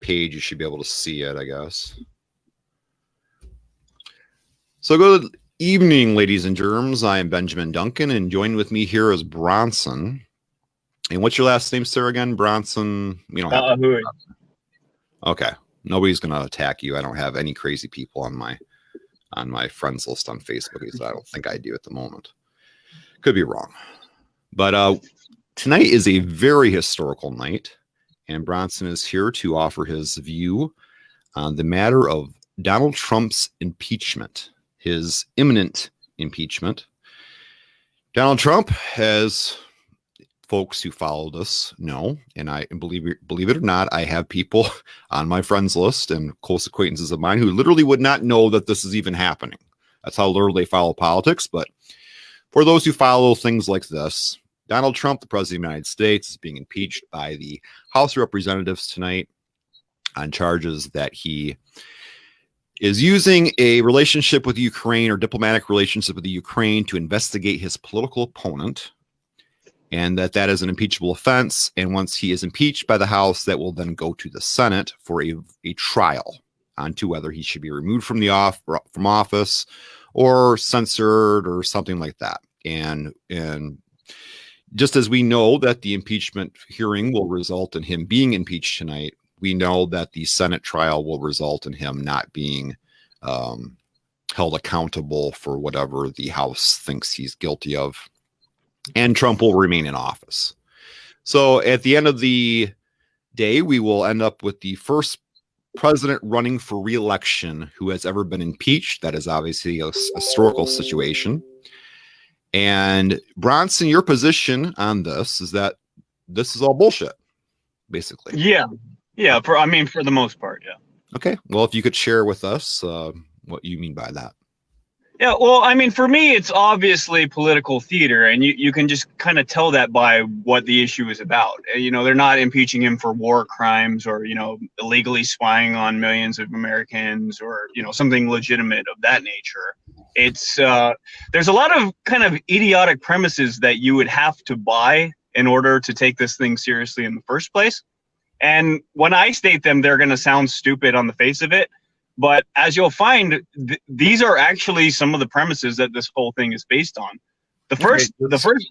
page, you should be able to see it, I guess. So good evening, ladies and germs. I am Benjamin Duncan, and joined with me here is Bronson. And what's your last name, sir, again? Bronson? You don't have to. Okay. Nobody's going to attack you. I don't have any crazy people on my friends list on Facebook. So I don't think I do at the moment. Could be wrong. But tonight is a very historical night, and Bronson is here to offer his view on the matter of Donald Trump's impeachment, his imminent impeachment. Donald Trump, as folks who followed us know, and I believe it or not, I have people on my friends list and close acquaintances of mine who literally would not know that this is even happening. That's how little they follow politics. But for those who follow things like this, Donald Trump, the president of the United States, is being impeached by the House of Representatives tonight on charges that he is using a relationship with Ukraine or diplomatic relationship with the Ukraine to investigate his political opponent, and that is an impeachable offense. And once he is impeached by the House, that will then go to the Senate for a trial onto whether he should be removed from office or censored or something like that. And just as we know that the impeachment hearing will result in him being impeached tonight, we know that the Senate trial will result in him not being held accountable for whatever the House thinks he's guilty of. And Trump will remain in office. So at the end of the day, we will end up with the first president running for re-election who has ever been impeached. That is obviously a historical situation. And Bronson, your position on this is that this is all bullshit, basically. Yeah. For the most part, yeah. Okay. Well, if you could share with us what you mean by that. Yeah, well, for me, it's obviously political theater, and you can just kind of tell that by what the issue is about. They're not impeaching him for war crimes or, illegally spying on millions of Americans or, something legitimate of that nature. It's there's a lot of kind of idiotic premises that you would have to buy in order to take this thing seriously in the first place. And when I state them, they're going to sound stupid on the face of it. But as you'll find, these are actually some of the premises that this whole thing is based on. The first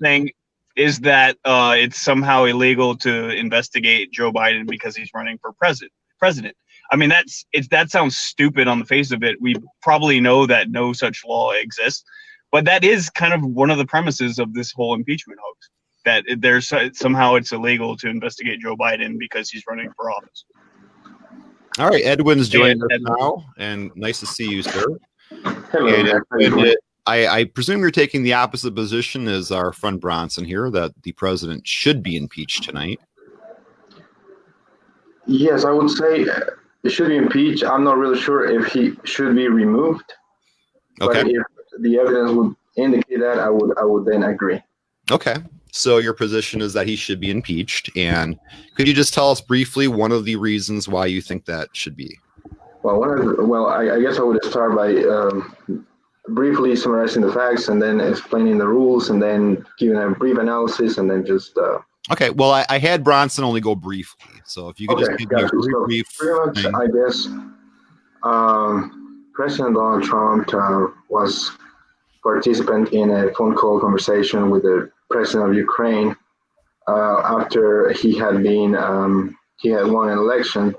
thing is that it's somehow illegal to investigate Joe Biden because he's running for president. That sounds stupid on the face of it. We probably know that no such law exists, but that is kind of one of the premises of this whole impeachment hoax. That somehow it's illegal to investigate Joe Biden because he's running for office. All right, Edwin's joining us now, and nice to see you, sir. Hello. And I presume you're taking the opposite position as our friend Bronson here, that the president should be impeached tonight. Yes, I would say it should be impeached. I'm not really sure if he should be removed. Okay. But if the evidence would indicate that, I would then agree. Okay. So your position is that he should be impeached, and could you just tell us briefly one of the reasons why you think that should be? Well, I guess I would start by briefly summarizing the facts and then explaining the rules and then giving a brief analysis and then just. Okay. Well, I had Bronson only go briefly, so if you could just give me a brief. Pretty much, thing. I guess President Donald Trump was participant in a phone call conversation with the president of Ukraine after he had won an election.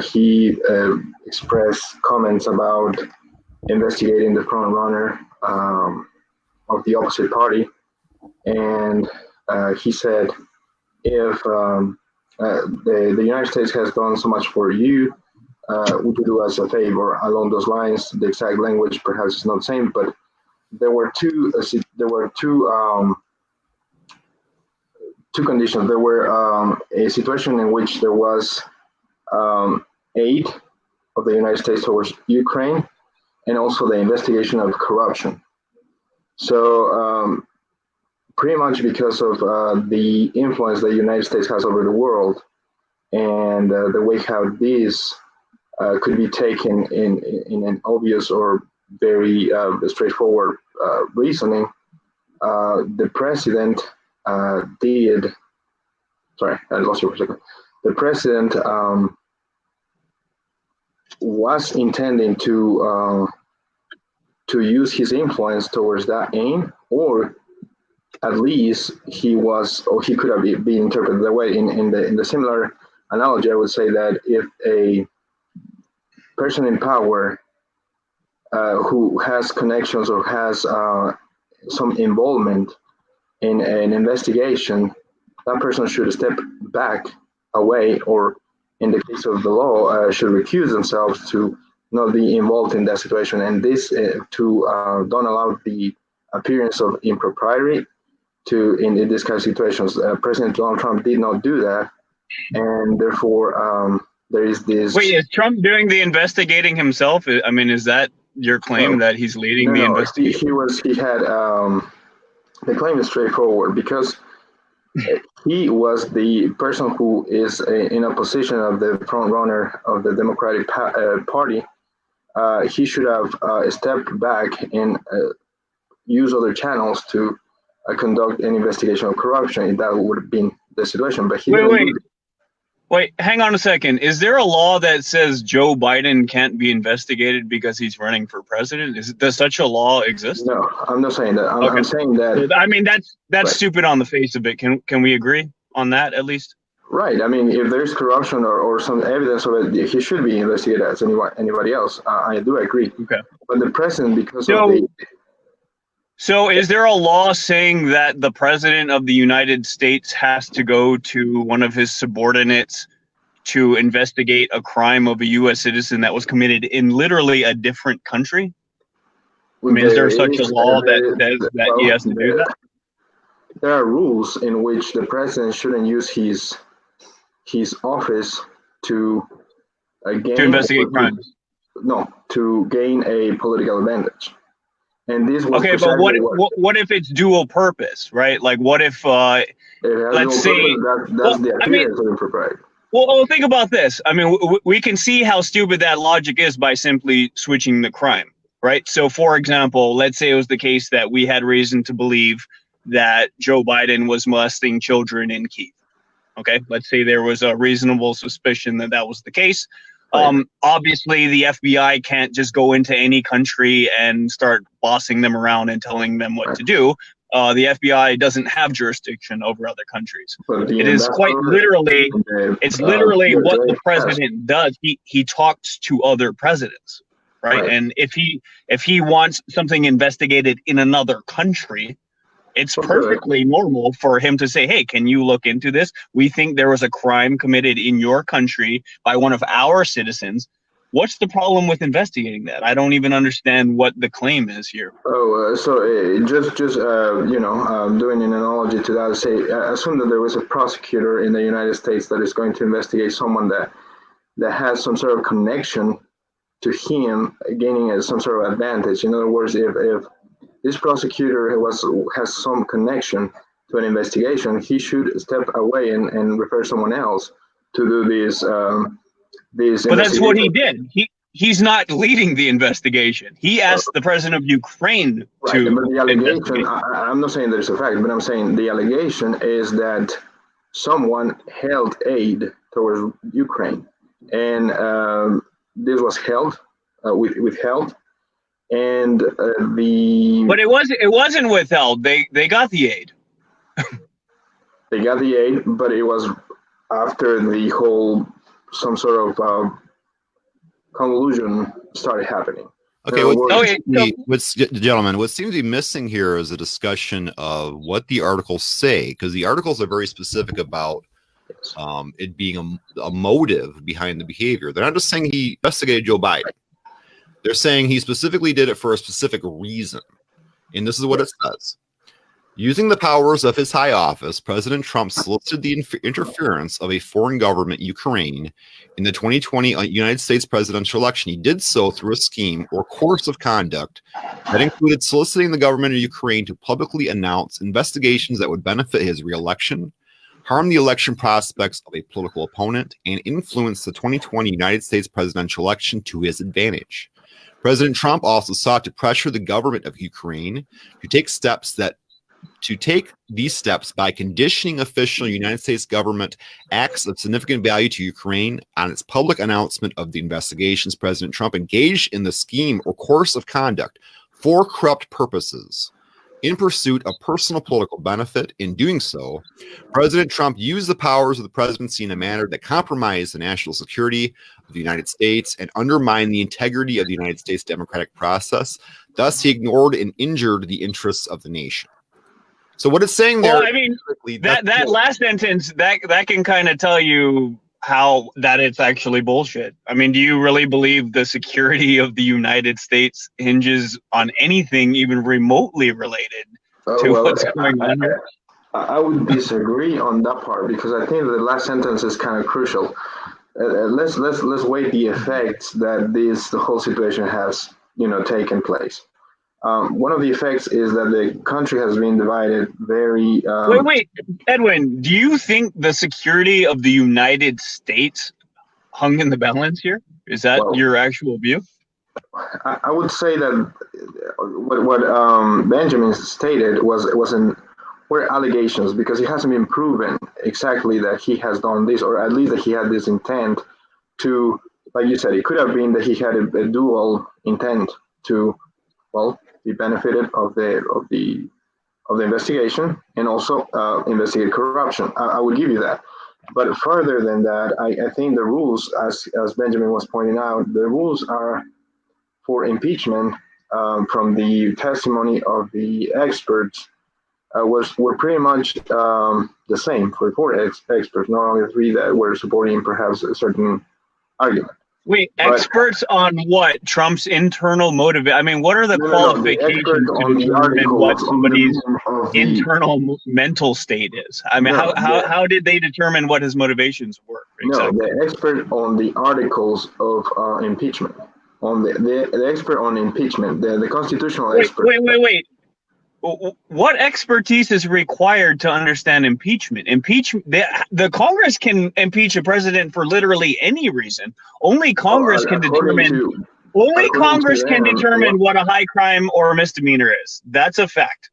He expressed comments about investigating the front runner of the opposite party, and he said, if the United States has done so much for you, would you do us a favor? Along those lines, the exact language perhaps is not the same, but there were two conditions. There were a situation in which there was aid of the United States towards Ukraine, and also the investigation of corruption. So pretty much because of the influence the United States has over the world, and the way how this could be taken in an obvious or very straightforward reasoning, the president did. Sorry, I lost you for a second. The president was intending to use his influence towards that aim, or at least he was, or he could have been interpreted that way. In the similar analogy, I would say that if a person in power who has connections or has some involvement in an investigation, that person should step back away, or in the case of the law, should recuse themselves to not be involved in that situation. And this to don't allow the appearance of impropriety to in this kind of situations. President Donald Trump did not do that, and therefore there is this. Wait, is Trump doing the investigating himself? I mean, is that your claim that he's leading the investigation? He had the claim is straightforward because he was the person who is in a position of the front runner of the Democratic Party. He should have stepped back and use other channels to conduct an investigation of corruption. That would have been the situation. But he Wait, hang on a second. Is there a law that says Joe Biden can't be investigated because he's running for president? Does such a law exist? No, I'm not saying that. I'm saying that. I mean, that's right. Stupid on the face of it. Can we agree on that at least? Right. I mean, if there's corruption or some evidence of it, he should be investigated as anybody else. I do agree. Okay. But the president, because of the. So is there a law saying that the president of the United States has to go to one of his subordinates to investigate a crime of a U.S. citizen that was committed in literally a different country? I mean, is there such a law that says that he has to do that? There are rules in which the president shouldn't use his office to investigate crimes. No, to gain a political advantage. And this was okay, but what if it's dual purpose, right? Like, what if let's say that's the appearance of impropriety. Well, think about this. I mean, we can see how stupid that logic is by simply switching the crime, right? So, for example, let's say it was the case that we had reason to believe that Joe Biden was molesting children in Kyiv. Okay, let's say there was a reasonable suspicion that that was the case. Right. Obviously, the FBI can't just go into any country and start bossing them around and telling them what to do. The FBI doesn't have jurisdiction over other countries. It is quite literally, it's literally what the president does. He talks to other presidents, right? And if he wants something investigated in another country, it's perfectly normal for him to say, hey, can you look into this? We think there was a crime committed in your country by one of our citizens. What's the problem with investigating that? I don't even understand what the claim is here. Just doing an analogy to that, say, assume that there was a prosecutor in the United States that is going to investigate someone that has some sort of connection to him gaining some sort of advantage. In other words, if this prosecutor has some connection to an investigation, he should step away and refer someone else to do this. But that's what he did. He's not leading the investigation. He asked the president of Ukraine to but the allegation, investigate. I'm not saying there's a fact, but I'm saying the allegation is that someone held aid towards Ukraine, and this was withheld. And but it wasn't withheld. They got the aid. They got the aid, but it was after the whole some sort of convolution started happening. Okay, gentlemen, what seems to be missing here is a discussion of what the articles say, because the articles are very specific about it being a motive behind the behavior. They're not just saying he investigated Joe Biden. They're saying he specifically did it for a specific reason. And this is what it says. Using the powers of his high office, President Trump solicited the interference of a foreign government, Ukraine, in the 2020 United States presidential election. He did so through a scheme or course of conduct that included soliciting the government of Ukraine to publicly announce investigations that would benefit his reelection, harm the election prospects of a political opponent, and influence the 2020 United States presidential election to his advantage. President Trump also sought to pressure the government of Ukraine to take steps that to take these steps by conditioning official United States government acts of significant value to Ukraine on its public announcement of the investigations President Trump engaged in the scheme or course of conduct for corrupt purposes in pursuit of personal political benefit. In doing so, President Trump used the powers of the presidency in a manner that compromised the national security of the United States and undermined the integrity of the United States democratic process. Thus, he ignored and injured the interests of the nation. So what it's saying there, well, I mean, that last sentence, that can kind of tell you how that it's actually bullshit. I mean, do you really believe the security of the United States hinges on anything even remotely related to what's going on here? I would disagree on that part, because I think the last sentence is kind of crucial. Let's weigh the effects that the whole situation has, taken place. One of the effects is that the country has been divided very... Wait, Edwin, do you think the security of the United States hung in the balance here? Is that your actual view? I would say that what Benjamin stated were allegations, because it hasn't been proven exactly that he has done this, or at least that he had this intent to, like you said, it could have been that he had a dual intent to, be benefited of the investigation and also investigate corruption. I would give you that. But further than that, I think the rules, as Benjamin was pointing out, the rules are for impeachment from the testimony of the experts were pretty much the same for four experts, not only three that were supporting perhaps a certain argument. Wait, experts on what? Trump's internal motive? I mean, what are the qualifications to determine what somebody's internal mental state is? I mean, how did they determine what his motivations were? Exactly? No, the expert on the articles of impeachment, on the expert on impeachment, the constitutional expert. Wait. What expertise is required to understand impeachment? The Congress can impeach a president for literally any reason. Only Congress can determine. Only Congress can determine what a high crime or a misdemeanor is. That's a fact.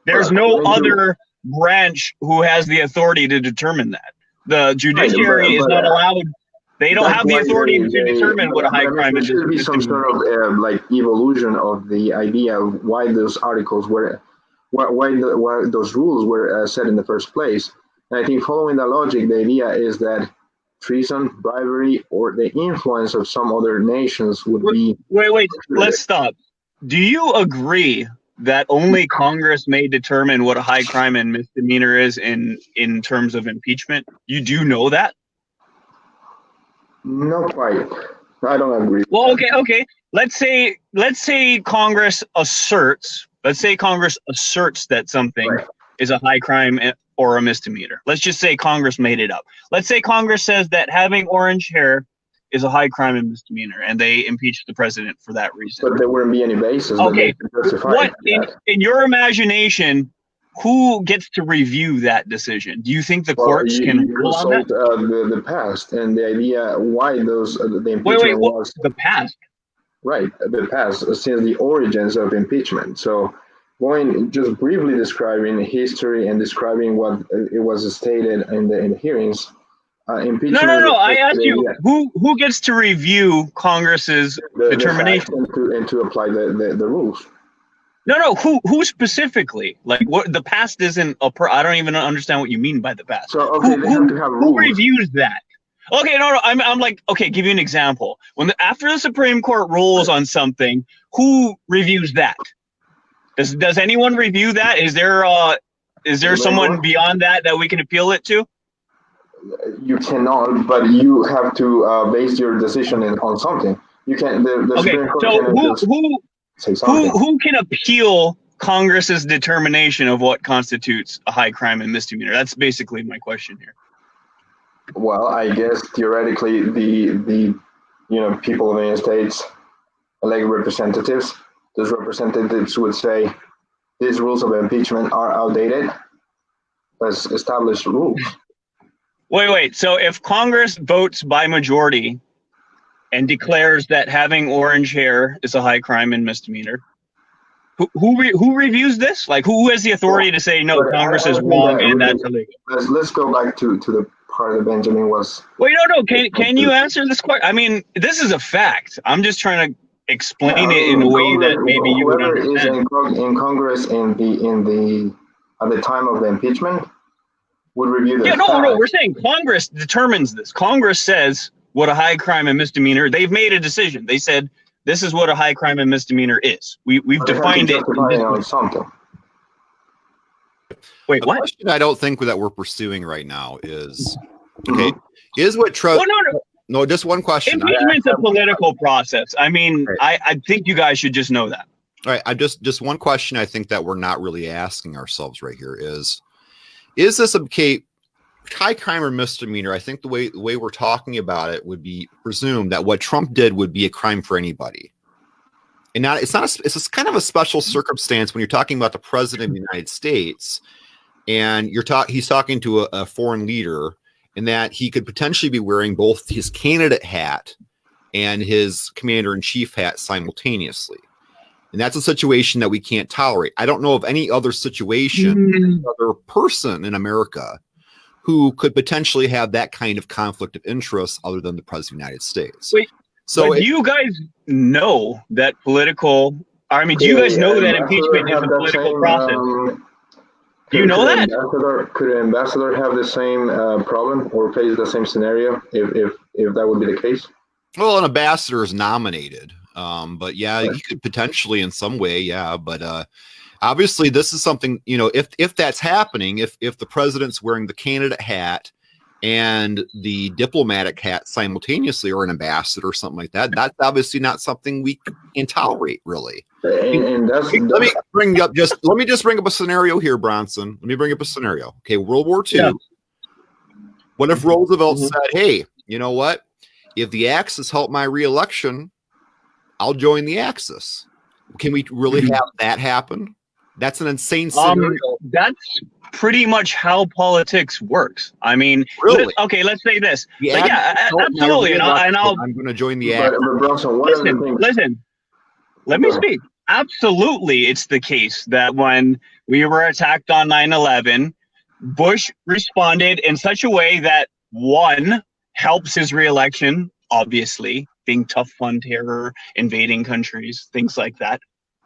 There's no other branch who has the authority to determine that. The judiciary is not allowed. They don't have the authority to determine what a high crime is. There should be some sort of evolution of the idea of why those articles were, why those rules were set in the first place. And I think following that logic, the idea is that treason, bribery, or the influence of some other nations would be... Wait, let's stop. Do you agree that only Congress may determine what a high crime and misdemeanor is in terms of impeachment? You do know that? Not quite. I don't agree. Well, okay. Let's say Congress asserts that something is a high crime or a misdemeanor. Let's just say Congress made it up. Let's say Congress says that having orange hair is a high crime and misdemeanor, and they impeach the president for that reason. But there wouldn't be any basis. Okay. What in your imagination? Who gets to review that decision? Do you think the courts can rule on that? The past and the idea why those the impeachment was the past. Right, the past since the origins of impeachment. So, going just briefly describing history and describing what it was stated in the hearings. Impeachment. No. I asked you who gets to review Congress's determination and to apply the rules. No. Who specifically? Like, what? The past isn't I don't even understand what you mean by the past. So they have to have rules. Who reviews that? Okay, no. I'm like, okay. Give you an example. After the Supreme Court rules on something, who reviews that? Does anyone review that? Is there someone beyond that we can appeal it to? You cannot, but you have to base your decision on something. You can't. The Supreme Court Who can appeal Congress's determination of what constitutes a high crime and misdemeanor? That's basically my question here. Well, I guess theoretically, the people of the United States elect representatives. Those representatives would say these rules of impeachment are outdated. Let's establish rules. Wait. So if Congress votes by majority and declares that having orange hair is a high crime and misdemeanor, Who reviews this? Like, who has the authority to say no? Congress is wrong and that's illegal. Let's go back to the part that Benjamin was. Wait, no. Can you answer this question? I mean, this is a fact. I'm just trying to explain it in a way that maybe you would understand. In Congress at the time of the impeachment would review this. Yeah, no. We're saying Congress determines this. Congress says what a high crime and misdemeanor. They've made a decision. They said this is what a high crime and misdemeanor is. We've defined it. On something. Wait, the what? question I don't think that we're pursuing right now is okay. Is what Trump? No, just one question. Impeachment's a political process. I mean, right. I think you guys should just know that. All right. I just one question I think that we're not really asking ourselves right here is this okay? High crime or misdemeanor? I think the way we're talking about it would be presumed that what Trump did would be a crime for anybody, and it's kind of a special circumstance when you're talking about the president of the United States, and he's talking to a foreign leader, in that he could potentially be wearing both his candidate hat and his commander-in-chief hat simultaneously, and that's a situation that we can't tolerate. I don't know of any other situation, any other person in America who could potentially have that kind of conflict of interest other than the president of the United States. Wait, so do you guys know that political, I mean, do you guys know that impeachment is a political process? Do you know that? Could an ambassador have the same problem or face the same scenario if that would be the case? Well, an ambassador is nominated, but yeah, he could potentially in some way, yeah, but obviously, this is something, if that's happening, if the president's wearing the candidate hat and the diplomatic hat simultaneously, or an ambassador or something like that, that's obviously not something we can tolerate, really. And let me bring up a scenario here, Bronson. Let me bring up a scenario. Okay, World War II. Yeah. What if Roosevelt said, "Hey, you know what? If the Axis help my reelection, I'll join the Axis." Can we really have that happen? That's an insane scenario. That's pretty much how politics works. I mean, really? Let's say this. Yeah, absolutely. And I'm going to join the Axis. Listen. Let me speak. Absolutely, it's the case that when we were attacked on 9/11, Bush responded in such a way that, one, helps his reelection, obviously, being tough on terror, invading countries, things like that.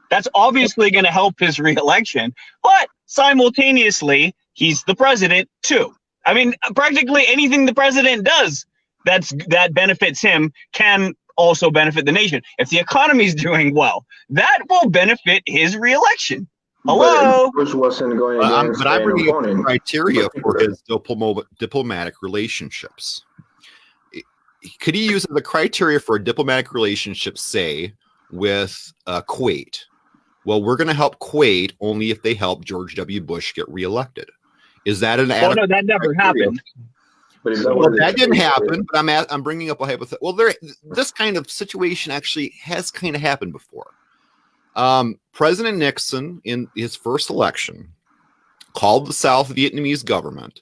That's obviously going to help his reelection, but simultaneously, he's the president too. I mean, practically anything the president does that benefits him can also benefit the nation. If the economy is doing well, that will benefit his reelection. Hello. Bush wasn't going against but I'm bringing up criteria for his diplomatic relationships. Could he use the criteria for a diplomatic relationship, say, with Kuwait? Well, we're going to help Kuwait only if they help George W. Bush get reelected. Is that an adequate? Oh, no, that never happened. But that didn't happen. But I'm bringing up a hypothetical. Well, this kind of situation actually has kind of happened before. President Nixon, in his first election, called the South Vietnamese government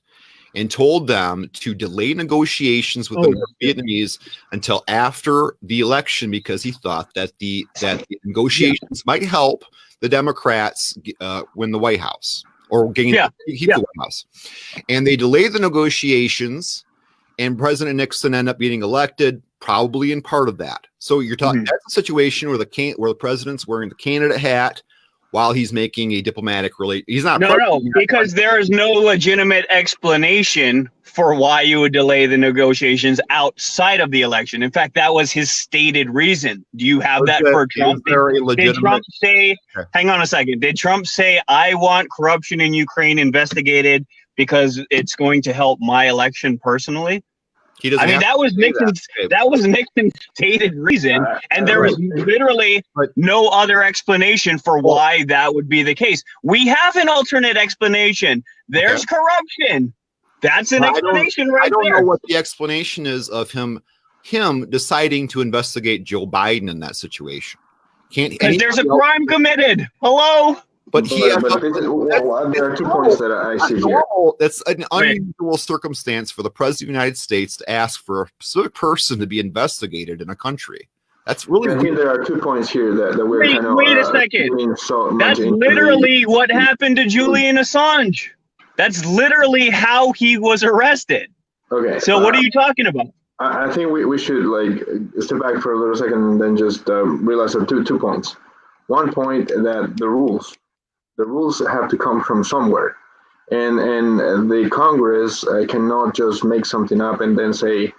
and told them to delay negotiations with the North Vietnamese until after the election, because he thought that the negotiations might help the Democrats win the White House or keep the White House. And they delayed the negotiations, and President Nixon ended up getting elected, probably in part of that. So you're talking that's a situation where the president's wearing the candidate hat while he's making a diplomatic relation. He's not. No, because there is no legitimate explanation for why you would delay the negotiations outside of the election. In fact, that was his stated reason. Do you have that for Trump? Did Trump say, hang on a second, did Trump say, I want corruption in Ukraine investigated because it's going to help my election personally? That was Nixon's stated reason, and there was literally no other explanation for why that would be the case. We have an alternate explanation. There's corruption. That's an explanation right there. I don't know what the explanation is of him deciding to investigate Joe Biden in that situation. Because there's a crime committed. Hello? But there are 2 points that I see here. That's an unusual circumstance for the president of the United States to ask for a specific person to be investigated in a country. That's really I think there are 2 points here that we're wait, kind of. Wait a second. That's literally what happened to Julian Assange. That's literally how he was arrested. Okay. So what are you talking about? I think we should like step back for a little second and then just realize that 2 points. 1 point that the rules have to come from somewhere, and the Congress cannot just make something up and then say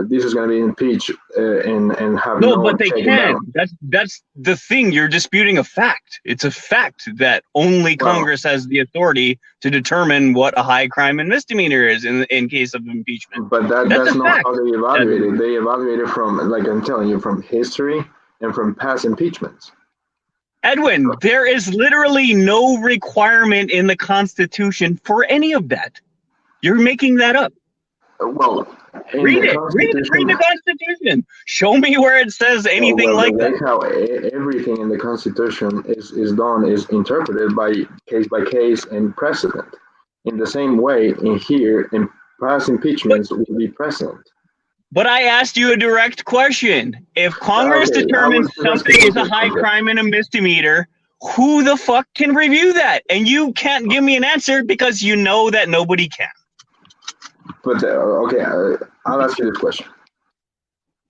this is going to be impeached and have no, but they can. That's the thing. You're disputing a fact. It's a fact that only Congress has the authority to determine what a high crime and misdemeanor is in case of impeachment. But that's not how they evaluate it. They evaluate it from, like I'm telling you, from history and from past impeachments. Edwin, there is literally no requirement in the Constitution for any of that. You're making that up. Well, read the Constitution. Show me where it says anything like that. How everything in the Constitution is interpreted by case and precedent. In the same way, in here, in past impeachments will be precedent. But I asked you a direct question. If Congress determines something is a high crime and a misdemeanor, who the fuck can review that? And you can't give me an answer because you know that nobody can. But I'll ask you this question.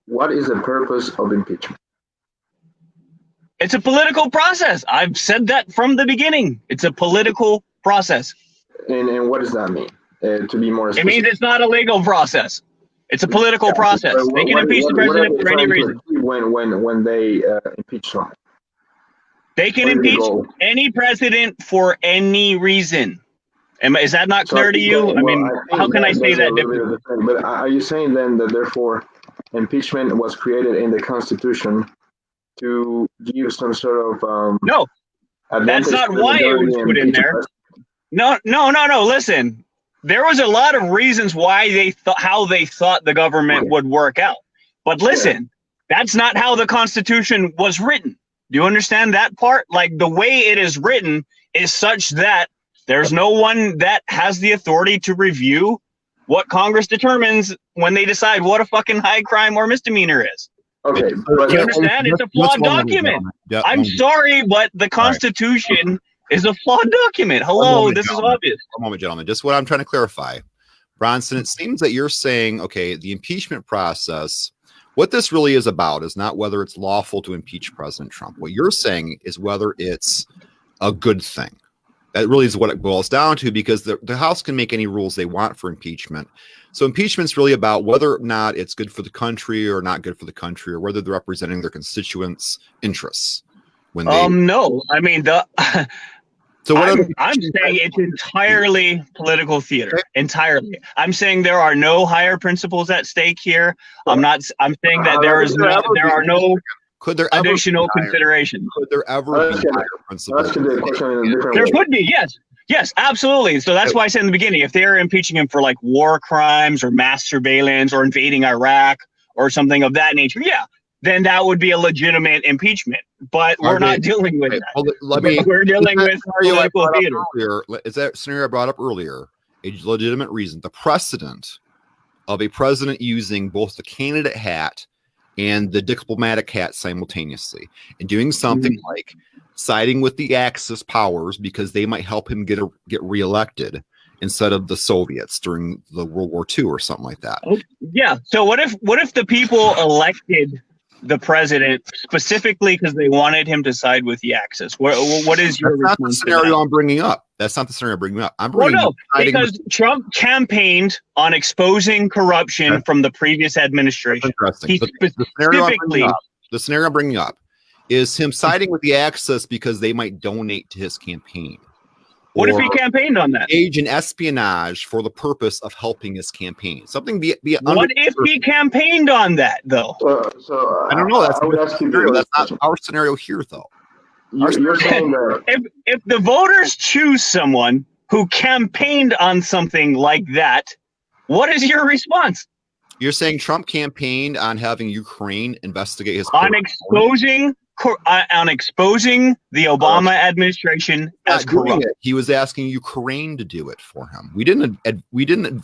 What is the purpose of impeachment? It's a political process. I've said that from the beginning. It's a political process. And what does that mean? To be more specific? It means it's not a legal process. It's a political process. They can impeach the president for any reason. When they impeach someone? They can impeach any president for any reason. Is that not clear to you? I mean, how can I say that differently? But are you saying then that therefore impeachment was created in the Constitution to give some sort of no, that's not why it was put in there. No. Listen, there was a lot of reasons why how they thought the government would work out. But listen, that's not how the Constitution was written. Do you understand that part? Like the way it is written is such that there's no one that has the authority to review what Congress determines when they decide what a fucking high crime or misdemeanor is. Okay. Do you understand? It's a flawed document. Yeah, I'm sorry, but the Constitution is a flawed document. Hello, this is obvious. One moment, gentlemen. Just what I'm trying to clarify. Bronson, it seems that you're saying, okay, the impeachment process, what this really is about is not whether it's lawful to impeach President Trump. What you're saying is whether it's a good thing. That really is what it boils down to, because the House can make any rules they want for impeachment. So impeachment's really about whether or not it's good for the country or not good for the country, or whether they're representing their constituents' interests. When they, no, I mean So what I'm saying it's entirely political theater. Okay. Entirely. I'm saying there are no higher principles at stake here. I'm saying that there are no additional considerations. Could there ever be higher principles? There could be, yes. Yes, absolutely. So that's why I said in the beginning, if they're impeaching him for like war crimes or mass surveillance or invading Iraq or something of that nature, then that would be a legitimate impeachment. But we're not dealing with that. We're dealing with political theater. Is that scenario I brought up earlier a legitimate reason? The precedent of a president using both the candidate hat and the diplomatic hat simultaneously, and doing something like siding with the Axis powers because they might help him get reelected instead of the Soviets during the World War II or something like that. Yeah. So what if the people elected the president specifically because they wanted him to side with the Axis? What is your response? That's not the scenario I'm bringing up. That's not the scenario I'm bringing up. Because Trump campaigned on exposing corruption from the previous administration. He specifically, the scenario I'm bringing up is him siding with the Axis because they might donate to his campaign. What if he campaigned on that? Engage in espionage for the purpose of helping his campaign. Something what if he campaigned on that, though? So I don't know. That's not our scenario here, though. You're saying that if the voters choose someone who campaigned on something like that, what is your response? You're saying Trump campaigned on having Ukraine investigate his on exposing on exposing the Obama administration as corrupt. He was asking Ukraine to do it for him. We didn't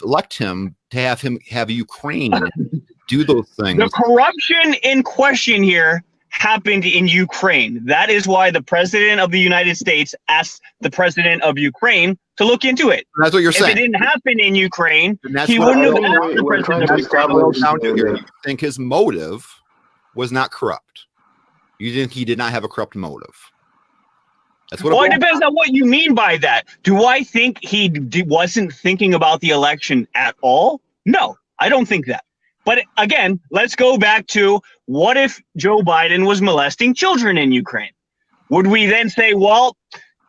elect him to have Ukraine do those things. The corruption in question here happened in Ukraine. That is why the president of the United States asked the president of Ukraine to look into it. That's what you're saying. If it didn't happen in Ukraine, he wouldn't have asked the president of Ukraine. You think his motive was not corrupt? You think he did not have a corrupt motive? That's what. Well, it depends on what you mean by that. Do I think he wasn't thinking about the election at all? No, I don't think that. But again, let's go back to what if Joe Biden was molesting children in Ukraine? Would we then say, well,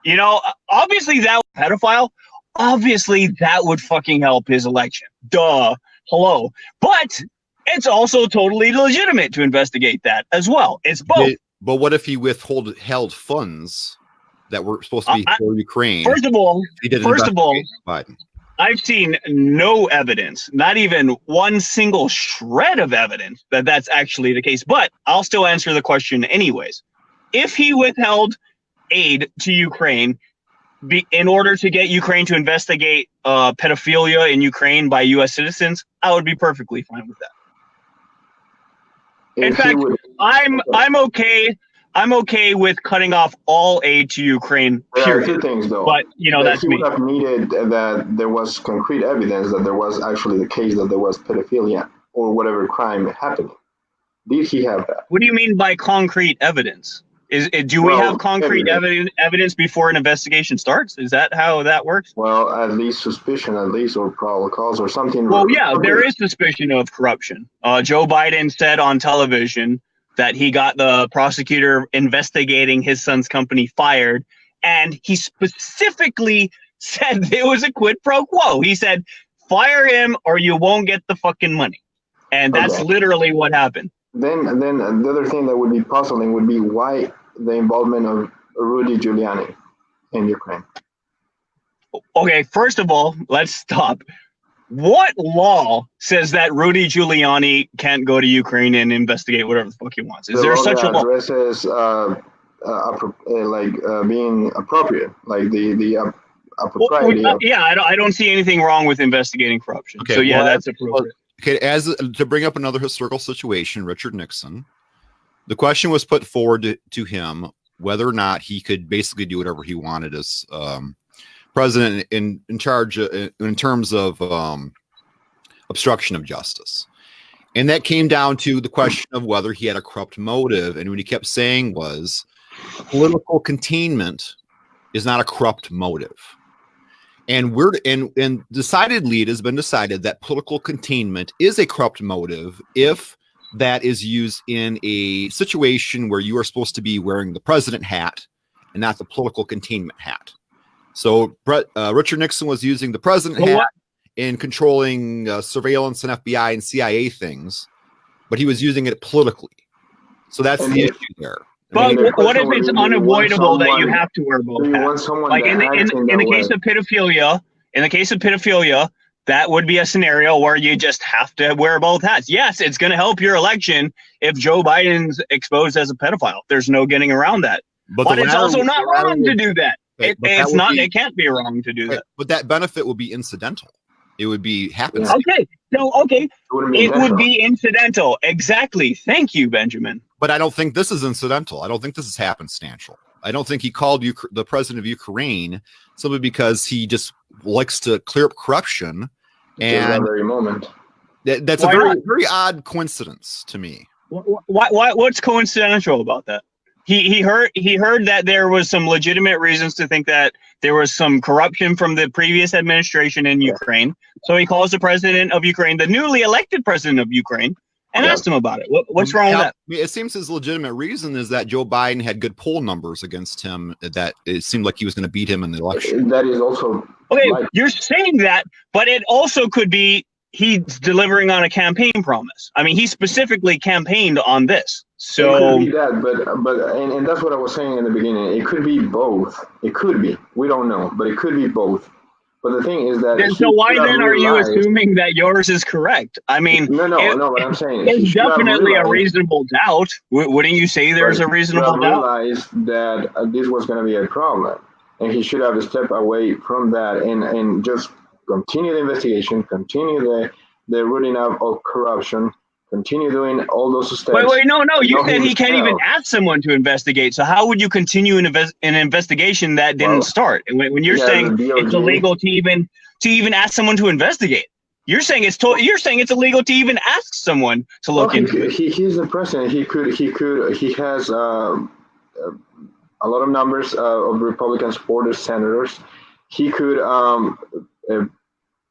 you know, obviously that pedophile, obviously that would fucking help his election. Duh. Hello. But it's also totally legitimate to investigate that as well. It's both. But what if he held funds that were supposed to be for Ukraine? First of all, Biden. I've seen no evidence, not even one single shred of evidence that that's actually the case. But I'll still answer the question anyways. If he withheld aid to Ukraine in order to get Ukraine to investigate pedophilia in Ukraine by U.S. citizens, I would be perfectly fine with that. In fact, I'm okay. I'm okay with cutting off all aid to Ukraine. Period. There are two things, though. But that's me. He would have needed that there was concrete evidence that there was actually the case that there was pedophilia or whatever crime happening. Did he have that? What do you mean by concrete evidence? Do we have concrete evidence before an investigation starts? Is that how that works? Well, at least suspicion, or probable cause, or something. Well, yeah, there is suspicion of corruption. Joe Biden said on television that he got the prosecutor investigating his son's company fired, and he specifically said it was a quid pro quo. He said, fire him or you won't get the fucking money. And that's literally what happened. Then the other thing that would be puzzling would be why the involvement of Rudy Giuliani in Ukraine. Okay, first of all, let's stop. What law says that Rudy Giuliani can't go to Ukraine and investigate whatever the fuck he wants? Is there such a law? Addresses being appropriate, like the propriety. I don't see anything wrong with investigating corruption. Okay, so yeah, that's appropriate. Okay, to bring up another historical situation, Richard Nixon, the question was put forward to him whether or not he could basically do whatever he wanted as president in charge in terms of obstruction of justice. And that came down to the question of whether he had a corrupt motive. And what he kept saying was political containment is not a corrupt motive. And decidedly, it has been decided that political containment is a corrupt motive if that is used in a situation where you are supposed to be wearing the president hat and not the political containment hat. So Richard Nixon was using the president hat in controlling surveillance and FBI and CIA things, but he was using it politically. So that's the issue there. But what if it's unavoidable that you have to wear both hats? Like in the case of pedophilia, that would be a scenario where you just have to wear both hats. Yes, it's going to help your election if Joe Biden's exposed as a pedophile. There's no getting around that. But it's also not wrong to do that. It can't be wrong to do that. But that benefit would be incidental. It would be happening. Okay. It would be incidental. Exactly. Thank you, Benjamin. But I don't think this is incidental. I don't think this is happenstantial. I don't think he called the president of Ukraine simply because he just likes to clear up corruption. And that very moment. That's a very odd coincidence to me. What's coincidental about that? He heard that there was some legitimate reasons to think that there was some corruption from the previous administration in Ukraine. So he calls the president of Ukraine, the newly elected president of Ukraine, and asked him about it. What's wrong with that? It seems his legitimate reason is that Joe Biden had good poll numbers against him, that it seemed like he was going to beat him in the election. That is also... Okay, you're saying that, but it also could be he's delivering on a campaign promise. I mean, he specifically campaigned on this. So it could be that, and that's what I was saying in the beginning. It could be both. It could be. We don't know, but it could be both. But the thing is that. Then, so why then are you assuming that yours is correct? I mean, no. What I'm saying is definitely a reasonable doubt. Wouldn't you say there's a reasonable doubt? Realized that this was going to be a problem, and he should have stepped away from that and just continue the investigation, continue the rooting out of corruption, continue doing all those steps. Wait, no. You said he can't even ask someone to investigate. So how would you continue an investigation that didn't start? And when you're saying it's illegal to even ask someone to investigate, you're saying it's illegal to even ask someone to look into it. He's the president. He has a lot of numbers of Republican supporters, senators. He could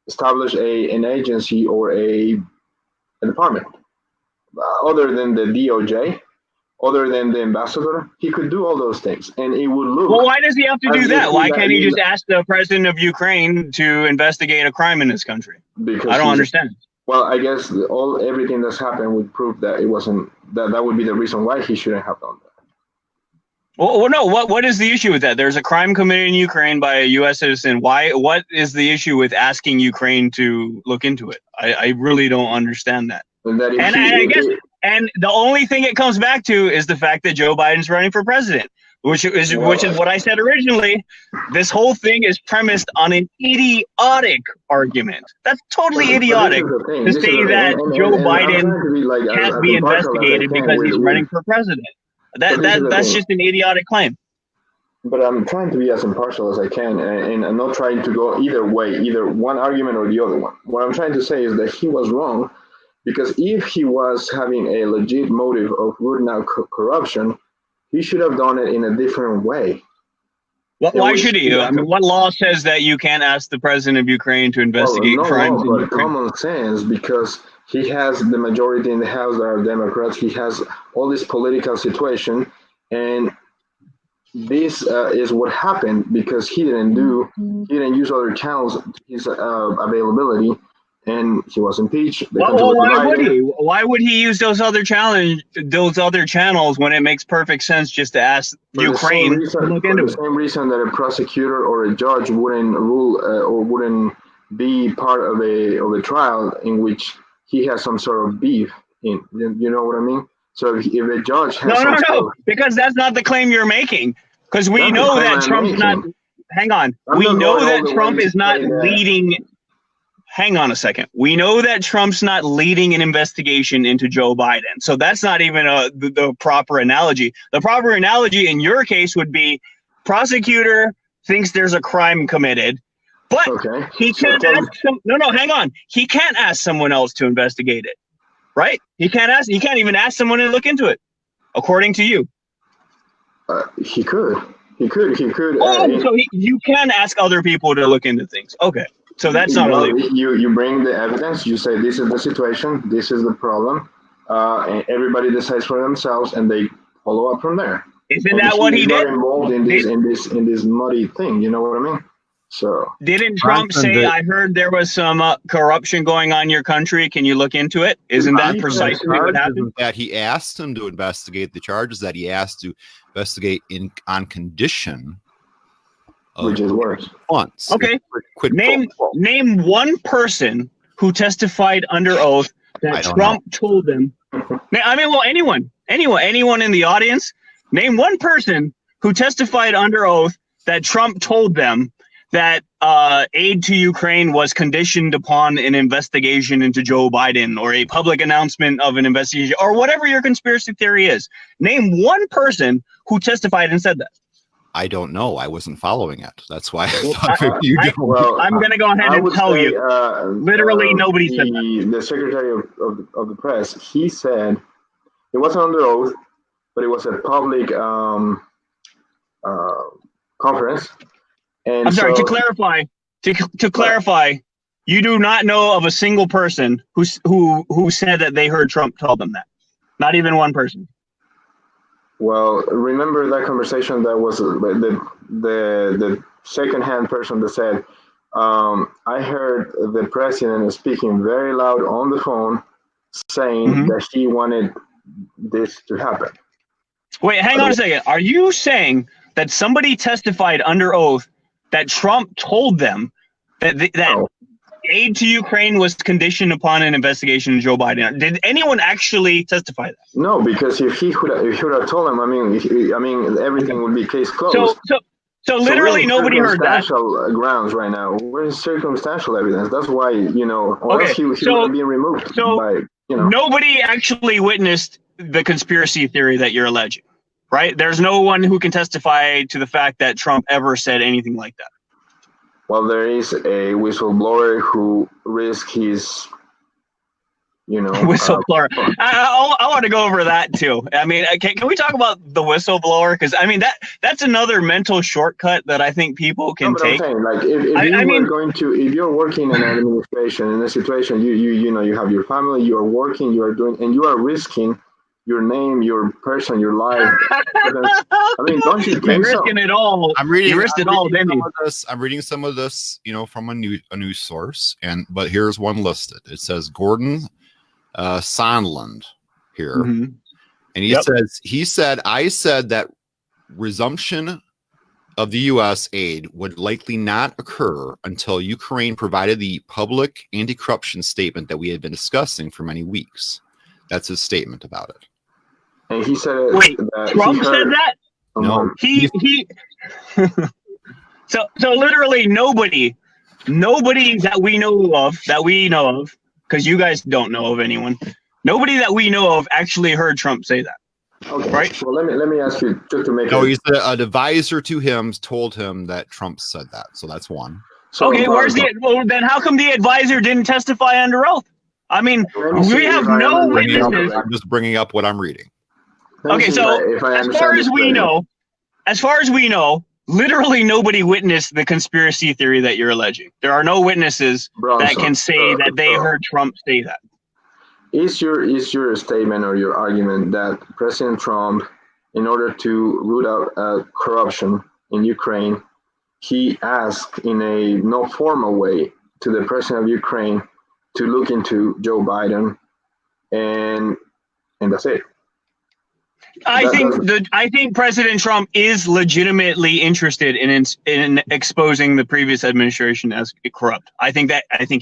establish an agency or a department. Other than the DOJ, other than the ambassador, he could do all those things, and it would look. Well, why does he have to do that? Why can't he just ask the president of Ukraine to investigate a crime in this country? Because I don't understand. Well, I guess everything that's happened would prove that it wasn't that would be the reason why he shouldn't have done that. Well, no. What is the issue with that? There's a crime committed in Ukraine by a U.S. citizen. Why? What is the issue with asking Ukraine to look into it? I really don't understand that. And the only thing it comes back to is the fact that Joe Biden's running for president, which is what I said originally. This whole thing is premised on an idiotic argument. That's totally idiotic to say that Joe Biden can't be investigated because he's running for president. That's just an idiotic claim. But I'm trying to be as impartial as I can, and I'm not trying to go either way, either one argument or the other one. What I'm trying to say is that he was wrong. Because if he was having a legit motive of rooting out corruption, he should have done it in a different way. Why should he? I mean, what law says that you can't ask the president of Ukraine to investigate crimes in Ukraine? Common sense, because he has the majority in the House that are Democrats. He has all this political situation, and this is what happened because he didn't use other channels, his availability. And he was impeached. Why would he use those other channels when it makes perfect sense just to ask Ukraine to look into it? For the same reason that a prosecutor or a judge wouldn't rule or wouldn't be part of a trial in which he has some sort of beef in. You know what I mean? So if a judge has because that's not the claim you're making. Because we know that Trump's not. Hang on. We know that Trump is not leading. Hang on a second. We know that Trump's not leading an investigation into Joe Biden. So that's not even the proper analogy. The proper analogy in your case would be prosecutor thinks there's a crime committed, but he can't hang on. He can't ask someone else to investigate it, right? He can't even ask someone to look into it, according to you. He could. So you can ask other people to look into things. Okay. So that's not illegal. You bring the evidence. You say this is the situation. This is the problem. And everybody decides for themselves, and they follow up from there. Isn't that what he did? Involved in this muddy thing. You know what I mean? So didn't Trump say, "I heard there was some corruption going on in your country. Can you look into it?" Isn't that precisely what happened? That he asked him to investigate the charges that he asked to investigate on condition. Which is worse. Once. Okay. Name one person who testified under oath that Trump told them. Anyone in the audience. Name one person who testified under oath that Trump told them that aid to Ukraine was conditioned upon an investigation into Joe Biden or a public announcement of an investigation or whatever your conspiracy theory is. Name one person who testified and said that. I don't know. I wasn't following it. That's why I'm going to go ahead and tell you. Literally, nobody said that. The secretary of the press, he said it wasn't under oath, but it was a public conference. And I'm sorry, to clarify, you do not know of a single person who said that they heard Trump tell them that. Not even one person. Well, remember that conversation that was the second-hand person that said, I heard the president speaking very loud on the phone saying that he wanted this to happen. Wait, hang on a second. Are you saying that somebody testified under oath that Trump told them That aid to Ukraine was conditioned upon an investigation of Joe Biden. Did anyone actually testify that? No, because if he would have told him, I mean, everything would be case closed. So literally nobody heard that. Circumstantial grounds right now. We're in circumstantial evidence. That's why, or else he would be removed. Nobody actually witnessed the conspiracy theory that you're alleging, right? There's no one who can testify to the fact that Trump ever said anything like that. Well, there is a whistleblower who risked his, whistleblower. I want to go over that too. I mean, can we talk about the whistleblower? Because I mean that's another mental shortcut that I think people can take. I'm saying, like, if you're working in an administration, in a situation, you have your family, you are working, you are doing, and you are risking your name, your person, your life. I mean, don't you think so? Risking it all. I'm reading some of this, from a news source, but here's one listed. It says Gordon Sondland here, and he said, I said that resumption of the U.S. aid would likely not occur until Ukraine provided the public anti-corruption statement that we had been discussing for many weeks. That's his statement about it. And he said, "Wait, Trump said that? No, he." So literally nobody that we know of, because you guys don't know of anyone. Nobody that we know of actually heard Trump say that. Okay. Right. Well, let me ask you just to make. No, he's an advisor to him told him that Trump said that. So that's one. So, okay, then how come the advisor didn't testify under oath? I mean, we have no witnesses. I'm just bringing up what I'm reading. Okay, so as far as we know, literally nobody witnessed the conspiracy theory that you're alleging. There are no witnesses that can say that they heard Trump say that. Is your statement or your argument that President Trump, in order to root out corruption in Ukraine, he asked in a no formal way to the president of Ukraine to look into Joe Biden, and that's it? I think President Trump is legitimately interested in exposing the previous administration as corrupt. I think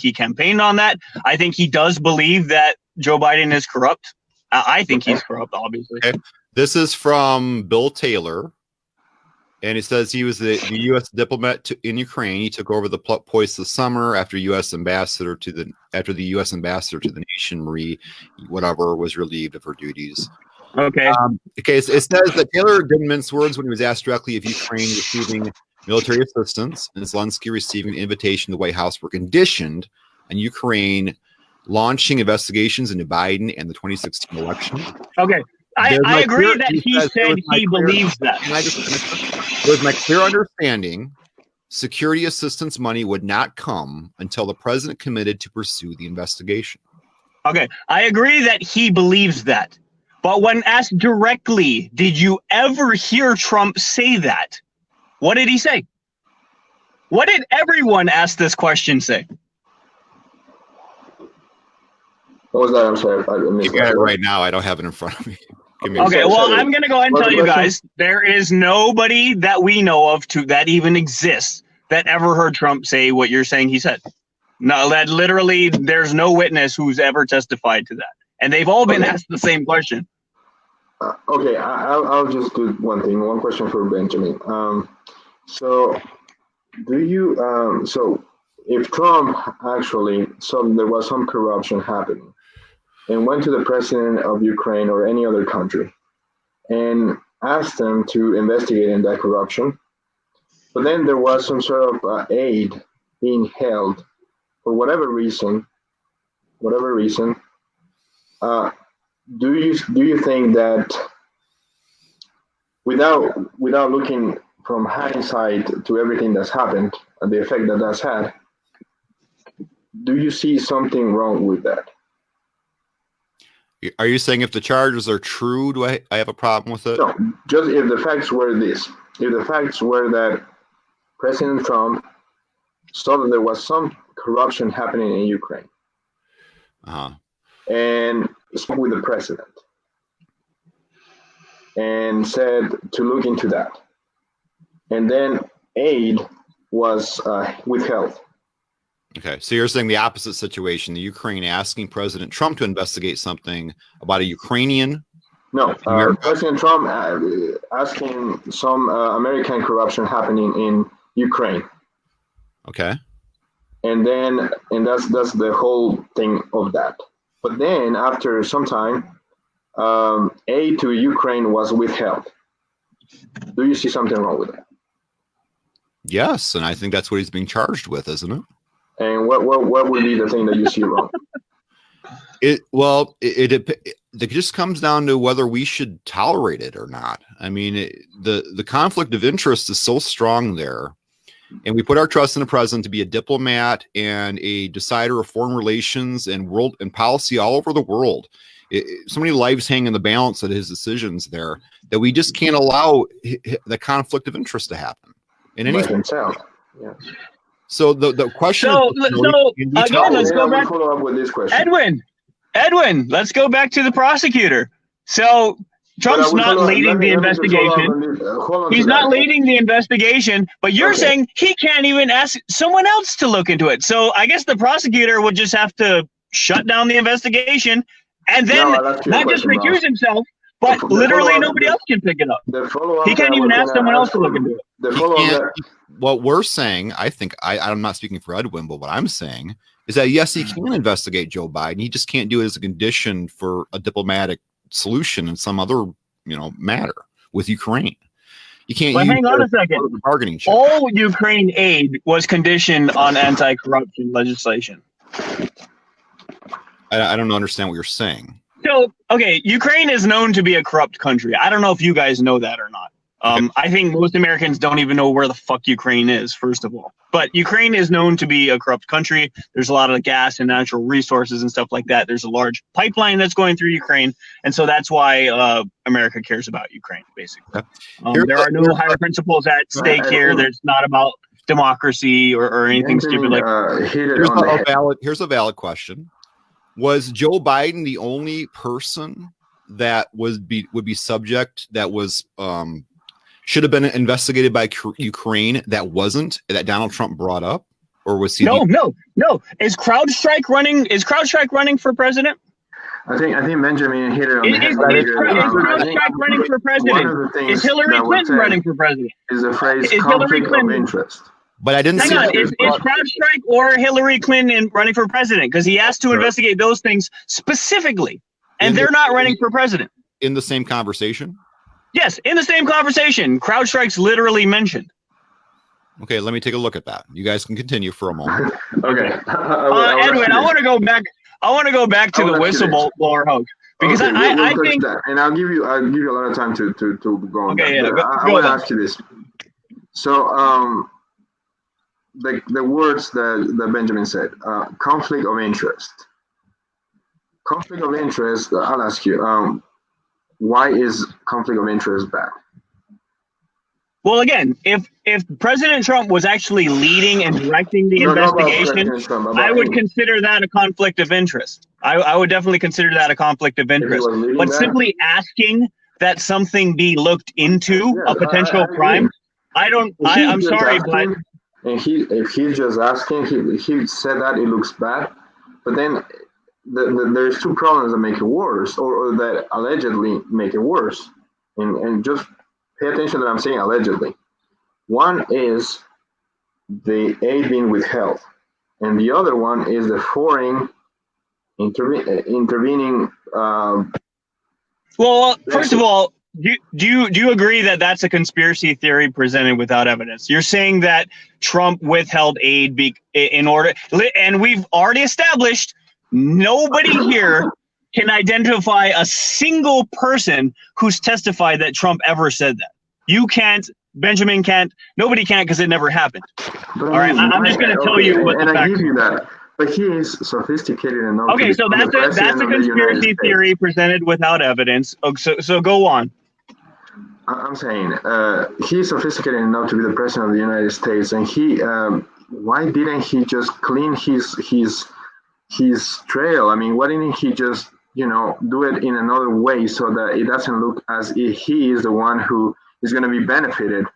he campaigned on that. I think he does believe that Joe Biden is corrupt. I think he's corrupt, obviously. Okay. This is from Bill Taylor, and it says he was the U.S. diplomat in Ukraine. He took over the post this summer after the U.S. ambassador to the nation, Marie, whatever, was relieved of her duties. Okay. It says that Taylor didn't mince words when he was asked directly if Ukraine receiving military assistance and Zelensky receiving an invitation to the White House were conditioned on Ukraine launching investigations into Biden and the 2016 election. Okay. I agree that he said he believes that. It was my clear understanding security assistance money would not come until the president committed to pursue the investigation. Okay. I agree that he believes that. But when asked directly, did you ever hear Trump say that? What did he say? What did everyone ask this question say? What was that? I'm sorry. You got it right now. I don't have it in front of me. Okay, well, I'm going to go ahead and tell you guys, there is nobody that we know of that even exists that ever heard Trump say what you're saying he said. No, that literally, there's no witness who's ever testified to that. And they've all been asked the same question. Okay, I'll just do one question for Benjamin. So if Trump actually saw there was some corruption happening and went to the president of Ukraine or any other country and asked them to investigate in that corruption, but then there was some sort of aid being held for whatever reason, do you think that without looking from hindsight to everything that's happened and the effect that that's had, do you see something wrong with that? Are you saying if the charges are true, do I have a problem with it? No, just if the facts were this. If the facts were that President Trump saw that there was some corruption happening in Ukraine, and spoke with the president and said to look into that, and then aid was withheld Okay, so you're saying the opposite situation, the Ukraine asking President Trump to investigate something about a Ukrainian? No, President Trump asking some American corruption happening in Ukraine. Okay. And that's the whole thing of that. But then after some time, aid to Ukraine was withheld. Do you see something wrong with that? Yes, and I think that's what he's being charged with, isn't it? And what would be the thing that you see wrong? It just comes down to whether we should tolerate it or not. I mean, the conflict of interest is so strong there, and we put our trust in the president to be a diplomat and a decider of foreign relations and world and policy all over the world. So many lives hang in the balance of his decisions there that we just can't allow the conflict of interest to happen in any way. Yeah. So the question. Again, let's go back. Follow up with this question. Edwin, let's go back to the prosecutor. So Trump's not leading the investigation. He's not leading the investigation, but you're saying he can't even ask someone else to look into it. So I guess the prosecutor would just have to shut down the investigation and then not just recuse himself, but literally nobody else can pick it up. He can't even ask someone else to look into it. What we're saying, I think, I'm not speaking for Edwin, but what I'm saying is that, yes, he can investigate Joe Biden. He just can't do it as a condition for a diplomatic solution in some other, matter with Ukraine. You can't. But hang on a second. Bargaining chip. All Ukraine aid was conditioned on anti-corruption legislation. I don't understand what you're saying. So, okay, Ukraine is known to be a corrupt country. I don't know if you guys know that or not. I think most Americans don't even know where the fuck Ukraine is, first of all. But Ukraine is known to be a corrupt country. There's a lot of gas and natural resources and stuff like that. There's a large pipeline that's going through Ukraine. And so that's why America cares about Ukraine, basically. There are no higher principles at stake here. There's not about democracy or anything stupid like that. Here's a valid question. Was Joe Biden the only person that would be subject that was should have been investigated by Ukraine that Donald Trump brought up, or was he? No. Is CrowdStrike running for president? I think Benjamin hit it on the head. Is CrowdStrike running for president? Is Hillary Clinton running for president? Is the phrase conflict of interest? But I didn't see. Is CrowdStrike or Hillary Clinton running for president? Because he asked to investigate those things specifically, and they're not running for president. In the same conversation? Yes, in the same conversation. CrowdStrike's literally mentioned. Okay, let me take a look at that. You guys can continue for a moment. Okay. Edwin, I want to go back. I want to go back to the whistleblower hoax because I think, and I'll give you a lot of time to go on. Okay, that. I want to ask you this. So, the words that Benjamin said, conflict of interest. Conflict of interest. I'll ask you. Why is conflict of interest bad? Well, again, if President Trump was actually leading and directing the investigation, I would consider that a conflict of interest. I would definitely consider that a conflict of interest. But simply asking that something be looked into, a potential crime, I'm sorry, but. And if he's just asking, he said that it looks bad, but then there's two problems that make it worse, or that allegedly make it worse. And just pay attention that I'm saying allegedly. One is the aid being withheld, and the other one is the foreign intervening. Well, first of all, do you agree that that's a conspiracy theory presented without evidence? You're saying that Trump withheld aid in order, and we've already established nobody here can identify a single person who's testified that Trump ever said that. You can't, Benjamin can't, nobody can't because it never happened. All right, I'm just going to tell you what the facts are. And I give you that. But he is sophisticated enough. Okay, so that's a conspiracy theory presented without evidence. So go on. I'm saying he's sophisticated enough to be the president of the United States, and he why didn't he just clean his trail? I mean, why didn't he just do it in another way so that it doesn't look as if he is the one who is going to be benefited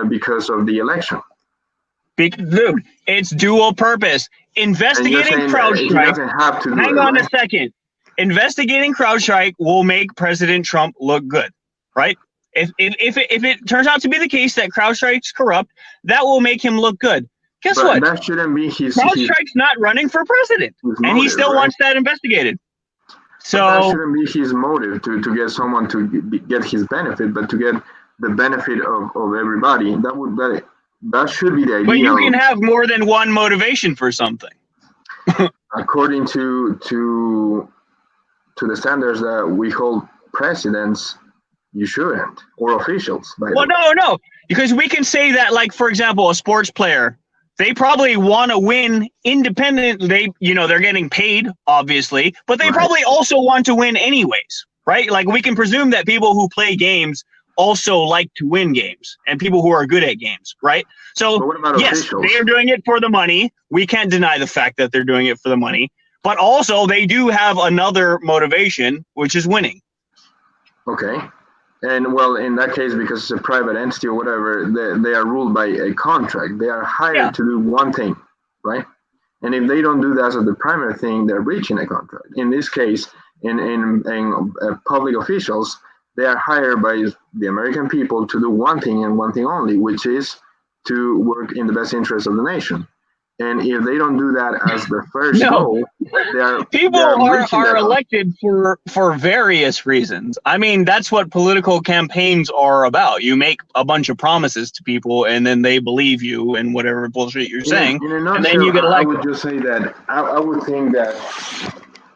because of the election? Dude, it's dual purpose. Investigating CrowdStrike. Hang on a second. Investigating CrowdStrike will make President Trump look good, right? If it turns out to be the case that CrowdStrike's corrupt, that will make him look good. Guess what? That shouldn't be his. CrowdStrike's not running for president, and he still wants that investigated. So that shouldn't be his motive to get someone to get his benefit, but to get the benefit of everybody. That should be the idea. But you can have more than one motivation for something. According to the standards that we hold presidents, you shouldn't, or officials. Well, no, because we can say that, like, for example, a sports player, they probably want to win independently. They're getting paid, obviously, but they probably also want to win anyways, right? Like, we can presume that people who play games also like to win games, and people who are good at games, right? So, yes, they are doing it for the money. We can't deny the fact that they're doing it for the money, but also they do have another motivation, which is winning. Okay. And well, in that case, because it's a private entity or whatever, they are ruled by a contract. They are hired to do one thing, right? And if they don't do that as the primary thing, they're breaching a contract. In this case, in public officials, they are hired by the American people to do one thing and one thing only, which is to work in the best interest of the nation. And if they don't do that as the first goal, people are elected for various reasons. I mean, that's what political campaigns are about. You make a bunch of promises to people, and then they believe you and whatever bullshit you're saying, and then you get elected. I would just say that I would think that,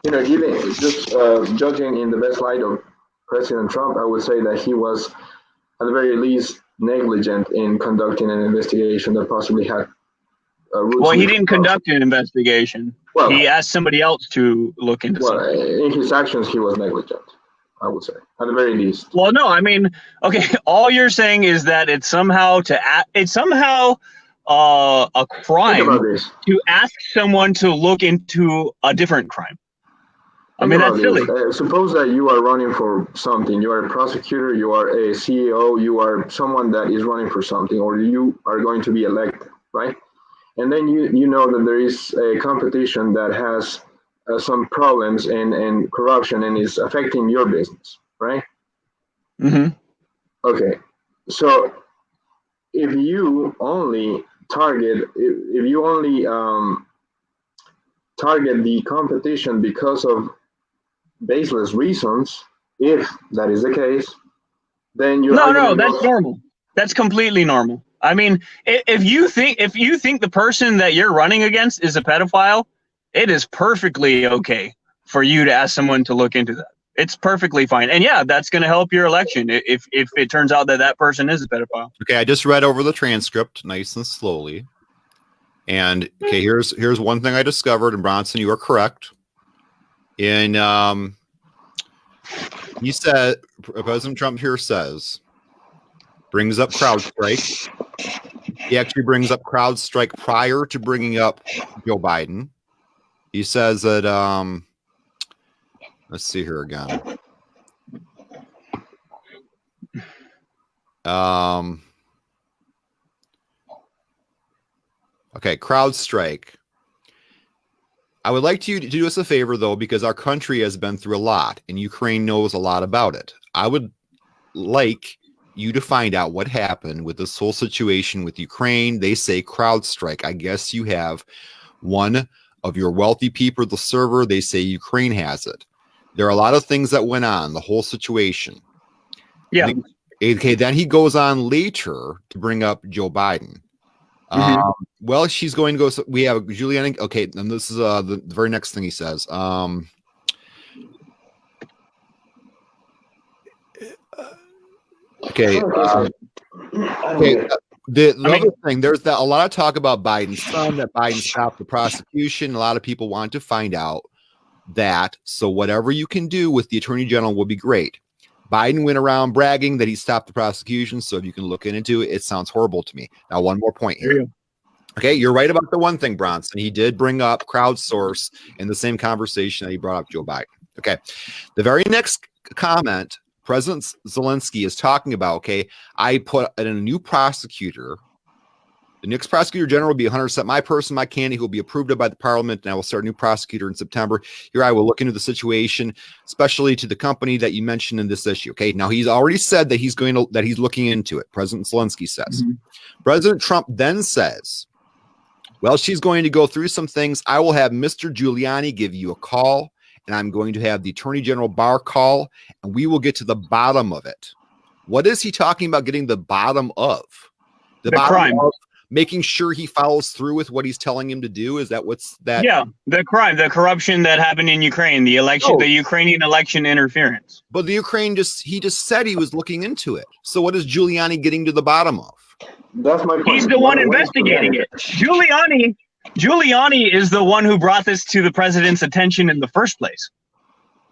even just judging in the best light of President Trump, I would say that he was, at the very least, negligent in conducting an investigation that possibly had. Well, he didn't conduct an investigation. Well, he asked somebody else to look into something. In his actions, he was negligent, I would say, at the very least. Well, no, I mean, okay, all you're saying is that it's somehow a crime to ask someone to look into a different crime. I mean, that's silly. Suppose that you are running for something. You are a prosecutor, you are a CEO, you are someone that is running for something, or you are going to be elected, right? And then you know that there is a competition that has some problems and corruption and is affecting your business, right? Mm-hmm. Okay, so if you only target the competition because of baseless reasons, if that is the case, then you're that's normal. That's completely normal. I mean, if you think the person that you're running against is a pedophile, it is perfectly okay for you to ask someone to look into that. It's perfectly fine. And yeah, that's going to help your election if it turns out that person is a pedophile. Okay, I just read over the transcript nice and slowly. And okay, here's one thing I discovered, and Bronson, you are correct. He said, President Trump here brings up CrowdStrike. He actually brings up CrowdStrike prior to bringing up Joe Biden. He says that, let's see here again. Okay, CrowdStrike. I would like you to do us a favor, though, because our country has been through a lot, and Ukraine knows a lot about it. I would like you to find out what happened with this whole situation with Ukraine. They say CrowdStrike. I guess you have one of your wealthy people, the server. They say Ukraine has it. There are a lot of things that went on, the whole situation. Yeah. Okay, then he goes on later to bring up Joe Biden. Mm-hmm. Well, she's going to go. So we have Juliana. Okay, and this is the very next thing he says. Okay. The other thing, there's a lot of talk about Biden's son, that Biden stopped the prosecution. A lot of people want to find out that. So whatever you can do with the attorney general will be great. Biden went around bragging that he stopped the prosecution. So if you can look into it, it sounds horrible to me. Now, one more point here. Okay, you're right about the one thing, Bronson. He did bring up crowdsource in the same conversation that he brought up Joe Biden. Okay, the very next comment, President Zelensky is talking about, okay, I put in a new prosecutor The next prosecutor general will be 100% my person, my candidate, who will be approved of by the parliament, and I will start a new prosecutor in September. Here I will look into the situation, especially to the company that you mentioned in this issue. Okay, now he's already said that he's looking into it. President Zelensky says. Mm-hmm. President Trump then says, well, she's going to go through some things. I will have Mr. Giuliani give you a call, and I'm going to have the Attorney General Barr call, and we will get to the bottom of it. What is he talking about getting the bottom of? The crime. Of making sure he follows through with what he's telling him to do? Is that what's that? Yeah, the crime, the corruption that happened in Ukraine, the election, the Ukrainian election interference. But the Ukraine he just said he was looking into it. So what is Giuliani getting to the bottom of? That's my point. He's the one investigating it. Giuliani is the one who brought this to the president's attention in the first place.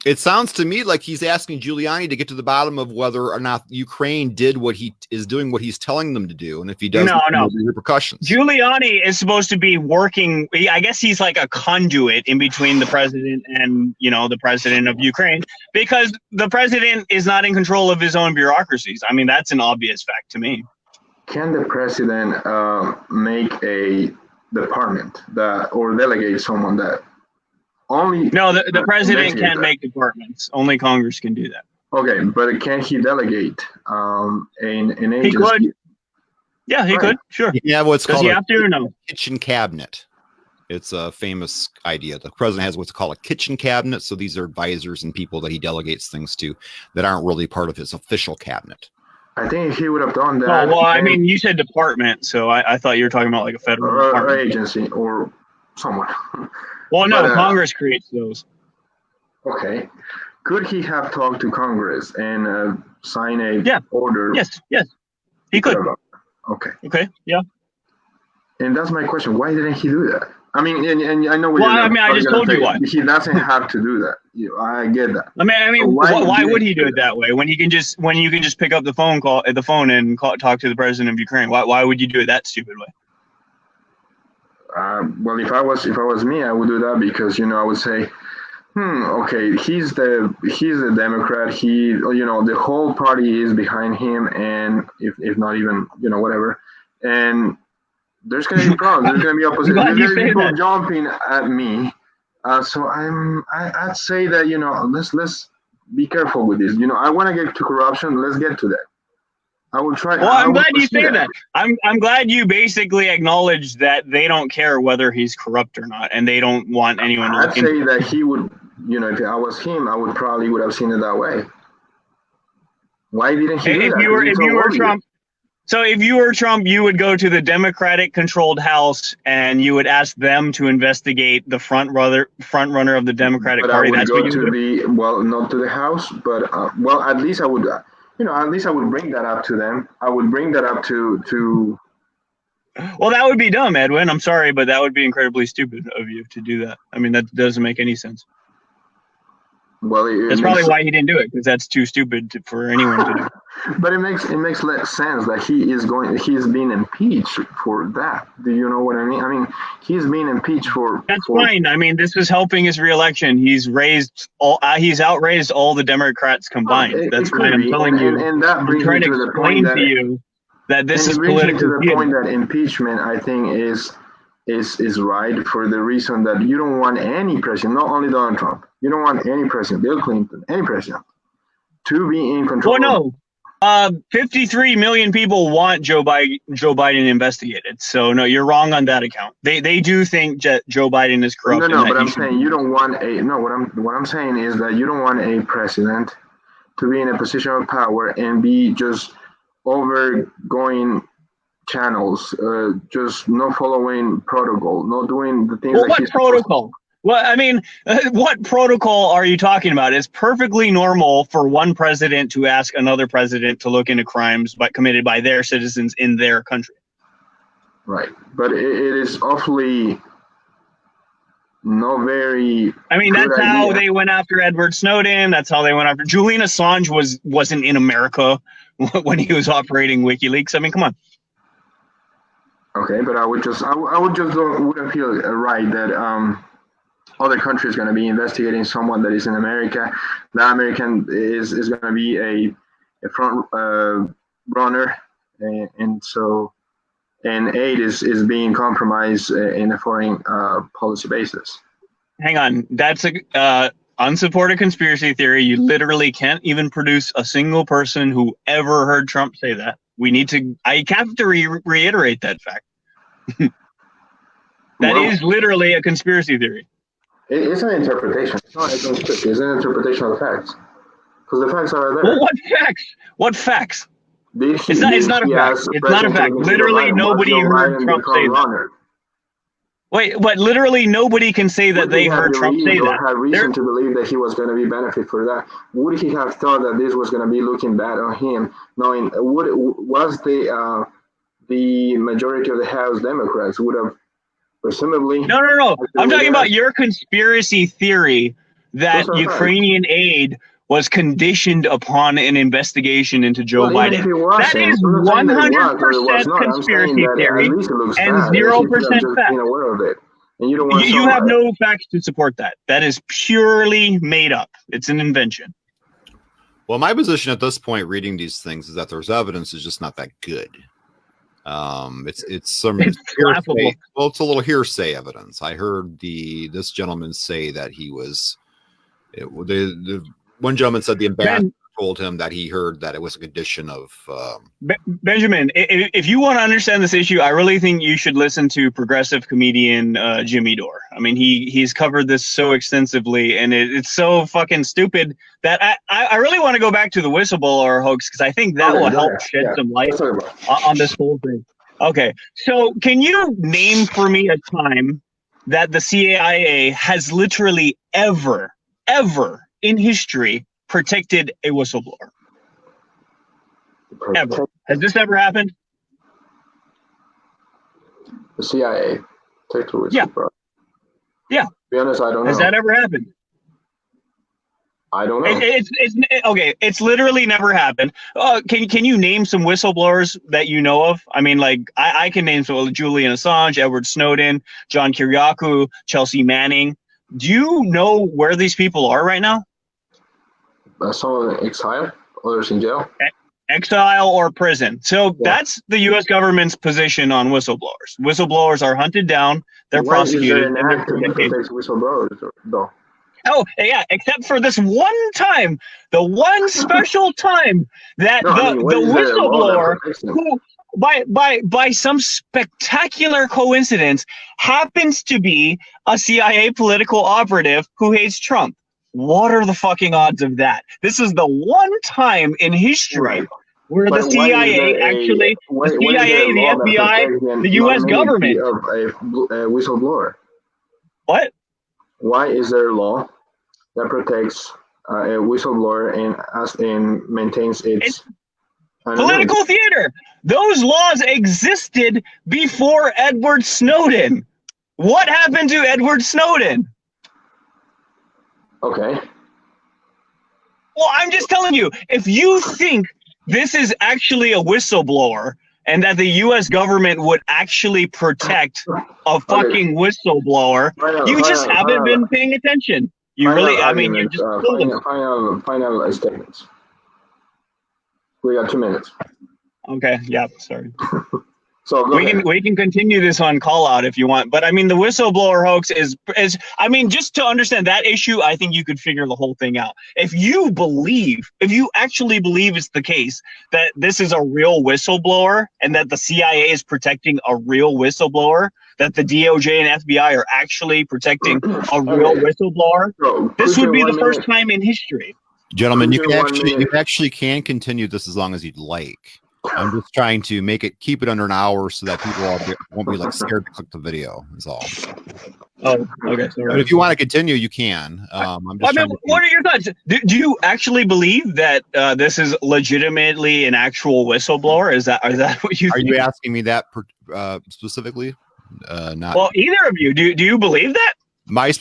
It sounds to me like he's asking Giuliani to get to the bottom of whether or not Ukraine did what he is doing, what he's telling them to do, and if he doesn't, no repercussions. Giuliani is supposed to be working. I guess he's like a conduit in between the president and the president of Ukraine, because the president is not in control of his own bureaucracies. I mean, that's an obvious fact to me. Can the president make a department or delegate someone that? The president can't make departments. Only Congress can do that. Okay, but can he delegate an agency? He could. Yeah, he could. Sure. Yeah, what's called Does he have to or no? Kitchen cabinet. It's a famous idea. The president has what's called a kitchen cabinet. So these are advisors and people that he delegates things to that aren't really part of his official cabinet. I think he would have done that. Oh, well, I mean, you said department, so I thought you were talking about like a federal department. Agency or someone. Well, no, Congress creates those. Okay. Could he have talked to Congress and sign a order? Yes. He could. Okay. Yeah. And that's my question. Why didn't he do that? I mean, and I know what I just told you why. He doesn't have to do that. I get that. I mean, why would he do it that way when you can just pick up the phone and talk to the president of Ukraine? Why would you do it that stupid way? Well, if I was me, I would do that because I would say, okay, he's the Democrat. He, the whole party is behind him, and if not even, whatever, and there's gonna be problems. There's gonna be opposition. There's gonna be people jumping at me. So I'd say that let's be careful with this. I want to get to corruption. Let's get to that. I will try. Well, I'm glad you say that. I'm glad you basically acknowledge that they don't care whether he's corrupt or not, and they don't want anyone to I'd say that he would, if I was him, I would have seen it that way. Why didn't he do that? If you were Trump, so if you were Trump, you would go to the Democratic-controlled House and you would ask them to investigate the front runner of the Democratic Party. That's what you would do. Well, not to the House, but at least I would. At least I would bring that up to them. I would bring that up to. Well, that would be dumb, Edwin. I'm sorry, but that would be incredibly stupid of you to do that. I mean, that doesn't make any sense. Well, that's probably why he didn't do it, because that's too stupid for anyone to do. But it makes less sense that he's being impeached for that. Do you know what I mean? I mean, he's being impeached for. That's fine. I mean, this was helping his reelection. He's outraised all the Democrats combined. That's why I'm telling you. And that brings me to the point to you that this is political. To the point that impeachment, I think, is right for the reason that you don't want any president, not only Donald Trump. You don't want any president, Bill Clinton, any president, to be in control. Well, no. 53 million people want Joe Biden investigated. So no, you're wrong on that account. They do think Joe Biden is corrupt. No, but I'm saying you don't want what I'm saying is that you don't want a president to be in a position of power and be just overgoing channels, just not following protocol, not doing the things. Well, what protocol? Well, I mean, what protocol are you talking about? It's perfectly normal for one president to ask another president to look into crimes committed by their citizens in their country. Right, but it is awfully not very. I mean, that's how they went after Edward Snowden. That's how they went after Julian Assange. Wasn't in America when he was operating WikiLeaks. I mean, come on. Okay, but I wouldn't feel right that other country is going to be investigating someone that is in America. That American is going to be a front runner, and so and aid is being compromised in a foreign policy basis. Hang on, that's a unsupported conspiracy theory. You literally can't even produce a single person who ever heard Trump say that. I have to reiterate that fact. That is literally a conspiracy theory. It's an interpretation. It's not a conspiracy. It's an interpretation of the facts. Because the facts are there. Well, what facts? What facts? It's not a fact. It's not a fact. Literally nobody heard Trump say that. Wait, but literally nobody can say that they heard Trump say that. Had reason to believe that he was going to be benefit for that. Would he have thought that this was going to be looking bad on him, knowing was the majority of the House Democrats would have presumably? No. I'm talking about your conspiracy theory that Ukrainian aid was conditioned upon an investigation into Joe Biden. That is 100% conspiracy theory and 0% fact. And you have no facts to support that. That is purely made up. It's an invention. Well, my position at this point, reading these things, is that there's evidence is just not that good. It's hearsay. Well, it's a little hearsay evidence. I heard this gentleman say that he was one gentleman said the ambassador told him that he heard that it was a condition of Benjamin, if you want to understand this issue, I really think you should listen to progressive comedian Jimmy Dore. I mean, he's covered this so extensively, and it's so fucking stupid that I really want to go back to the whistleblower hoax, because I think that will help shed some light on this whole thing. Okay, so can you name for me a time that the CIA has literally ever in history protected a whistleblower? Ever. Has this ever happened? The CIA protected a whistleblower. Yeah. To be honest, I don't know. Has that ever happened? I don't know. It's okay. It's literally never happened. Can you name some whistleblowers that you know of? I mean, like I can name some: Julian Assange, Edward Snowden, John Kiriakou, Chelsea Manning. Do you know where these people are right now? Some in exile, others in jail. Exile or prison. So that's the U.S. government's position on whistleblowers. Whistleblowers are hunted down, they're prosecuted. And they're whistleblowers, though? Oh, yeah, except for this one time, the one special time that the whistleblower who, by some spectacular coincidence, happens to be a CIA political operative who hates Trump. What are the fucking odds of that? This is the one time in history where the CIA the FBI, the U.S. government of a whistleblower. What? Why is there a law that protects a whistleblower and maintains its political theater? Those laws existed before Edward Snowden. What happened to Edward Snowden? Okay. Well, I'm just telling you, if you think this is actually a whistleblower and that the U.S. government would actually protect a fucking whistleblower, you just haven't been paying attention. You really, I mean, you're just final statements. We got 2 minutes. Okay, yeah, sorry. So we can continue this on call out if you want, but I mean the whistleblower hoax is I mean, just to understand that issue, I think you could figure the whole thing out. If you actually believe it's the case that this is a real whistleblower and that the CIA is protecting a real whistleblower, that the DOJ and FBI are actually protecting a real whistleblower, this would be the first time in history. Gentlemen, you actually can continue this as long as you'd like. I'm just trying to keep it under an hour so that people won't be like scared to click the video. Is all. Oh, okay. Sorry. But if you want to continue, you can. What are your thoughts? Do you actually believe that this is legitimately an actual whistleblower? Is that what you? Are think? You asking me that specifically? Not. Well, either of you. Do you believe that? My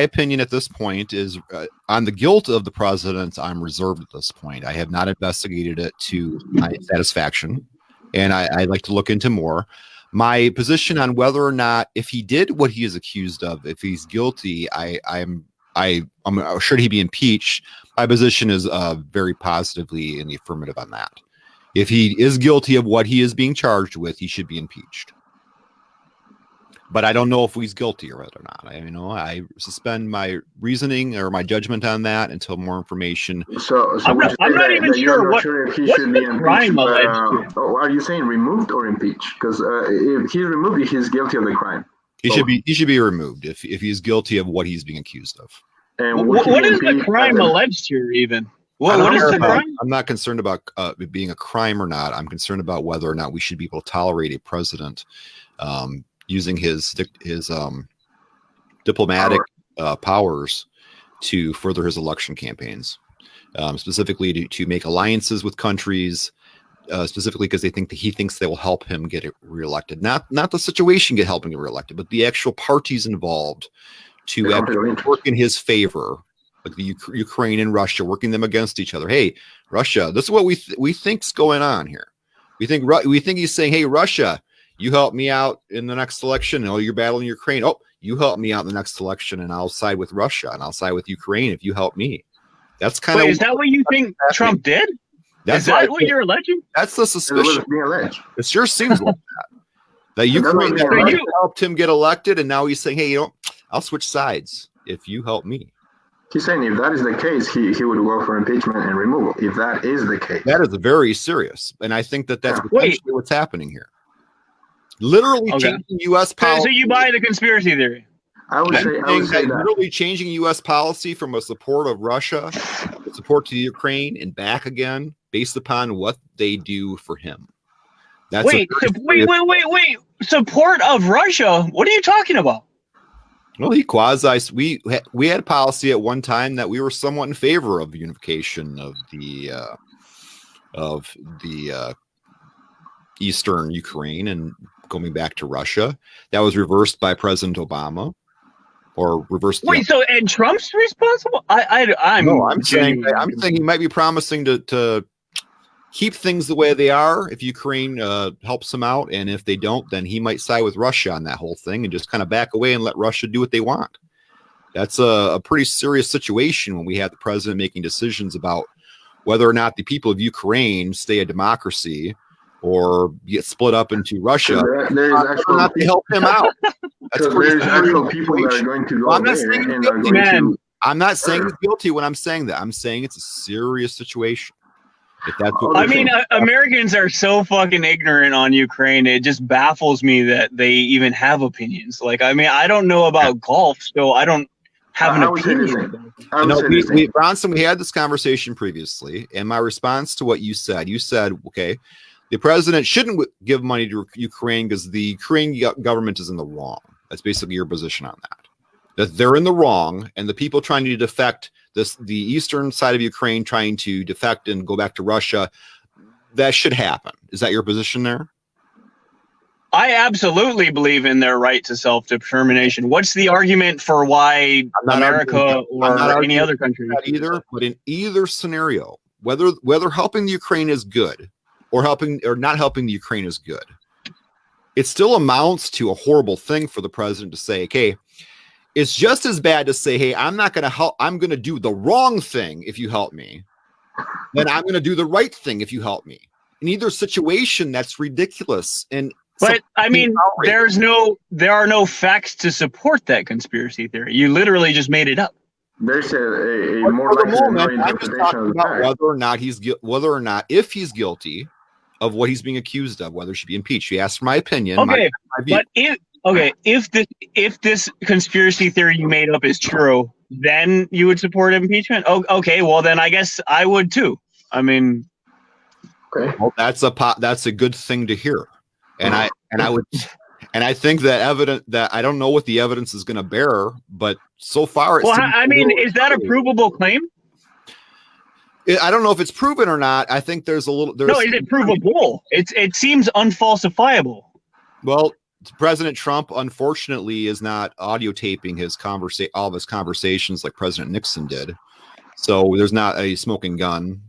opinion at this point is on the guilt of the president. I'm reserved at this point. I have not investigated it to my satisfaction, and I'd like to look into more. My position on whether or not, if he did what he is accused of, if he's guilty, I'm should he be impeached? My position is very positively in the affirmative on that. If he is guilty of what he is being charged with, he should be impeached. But I don't know if he's guilty or not. I suspend my reasoning or my judgment on that until more information. So I'm not even sure what if he should be crime impeached. Are you saying removed or impeached? Because if he's removed, he's guilty of the crime. He should be removed if he's guilty of what he's being accused of. And what is the crime alleged here, even? What is the crime? I'm not concerned about it being a crime or not. I'm concerned about whether or not we should be able to tolerate a president using his diplomatic powers to further his election campaigns, specifically to make alliances with countries, specifically because he thinks they will help him get reelected. Not the situation help him get reelected, but the actual parties involved to actually work in his favor, like the Ukraine and Russia, working them against each other. Hey, Russia, this is what we think's going on here. We think he's saying, hey, Russia, you help me out in the next election. Oh, you're battling Ukraine. Oh, you help me out in the next election, and I'll side with Russia, and I'll side with Ukraine if you help me. That's kind of. Is that what you think Trump did? Is that what you're alleging? That's the suspicion. It sure seems like that. That Ukraine helped him get elected, and now he's saying, "Hey, I'll switch sides if you help me." He's saying if that is the case, he would go for impeachment and removal. If that is the case, that is very serious, and I think that's potentially what's happening here. Literally changing U.S. policy. So you buy the conspiracy theory? I would say that. Literally changing U.S. policy from a support of Russia, support to Ukraine, and back again, based upon what they do for him. That's wait. Support of Russia? What are you talking about? Well, we had a policy at one time that we were somewhat in favor of the unification of the eastern Ukraine and going back to Russia. That was reversed by President Obama, or reversed. And Trump's responsible? I'm saying he might be promising to keep things the way they are if Ukraine helps him out, and if they don't, then he might side with Russia on that whole thing and just kind of back away and let Russia do what they want. That's a pretty serious situation when we have the president making decisions about whether or not the people of Ukraine stay a democracy or get split up into Russia. There's actually not to help him out. There's actual people that are going to go there. I'm not saying he's guilty when I'm saying that. I'm saying it's a serious situation. If that's Americans are so fucking ignorant on Ukraine. It just baffles me that they even have opinions. I don't know about golf, so I don't have an opinion. Bronson, we had this conversation previously, and my response to what you said, okay, the president shouldn't give money to Ukraine because the Ukrainian government is in the wrong. That's basically your position on that. That they're in the wrong, and the people trying to defect the eastern side of Ukraine trying to defect and go back to Russia, that should happen. Is that your position there? I absolutely believe in their right to self-determination. What's the argument for why America or any other country either? But in either scenario, whether helping the Ukraine is good or not helping the Ukraine is good, it still amounts to a horrible thing for the president to say, okay, it's just as bad to say, hey, I'm not going to help. I'm going to do the wrong thing if you help me. Then I'm going to do the right thing if you help me. In either situation, that's ridiculous. But there are no facts to support that conspiracy theory. You literally just made it up. There's a more likely interpretation of the fact. Whether or not if he's guilty of what he's being accused of, whether he should be impeached. You asked for my opinion. Okay, if this conspiracy theory you made up is true, then you would support impeachment? Okay, well then I guess I would too. Okay. Well, that's a good thing to hear. And I think that I don't know what the evidence is going to bear, but so far is that a provable claim? I don't know if it's proven or not. I think is it provable? It seems unfalsifiable. Well, President Trump, unfortunately, is not audio taping all of his conversations like President Nixon did. So there's not a smoking gun.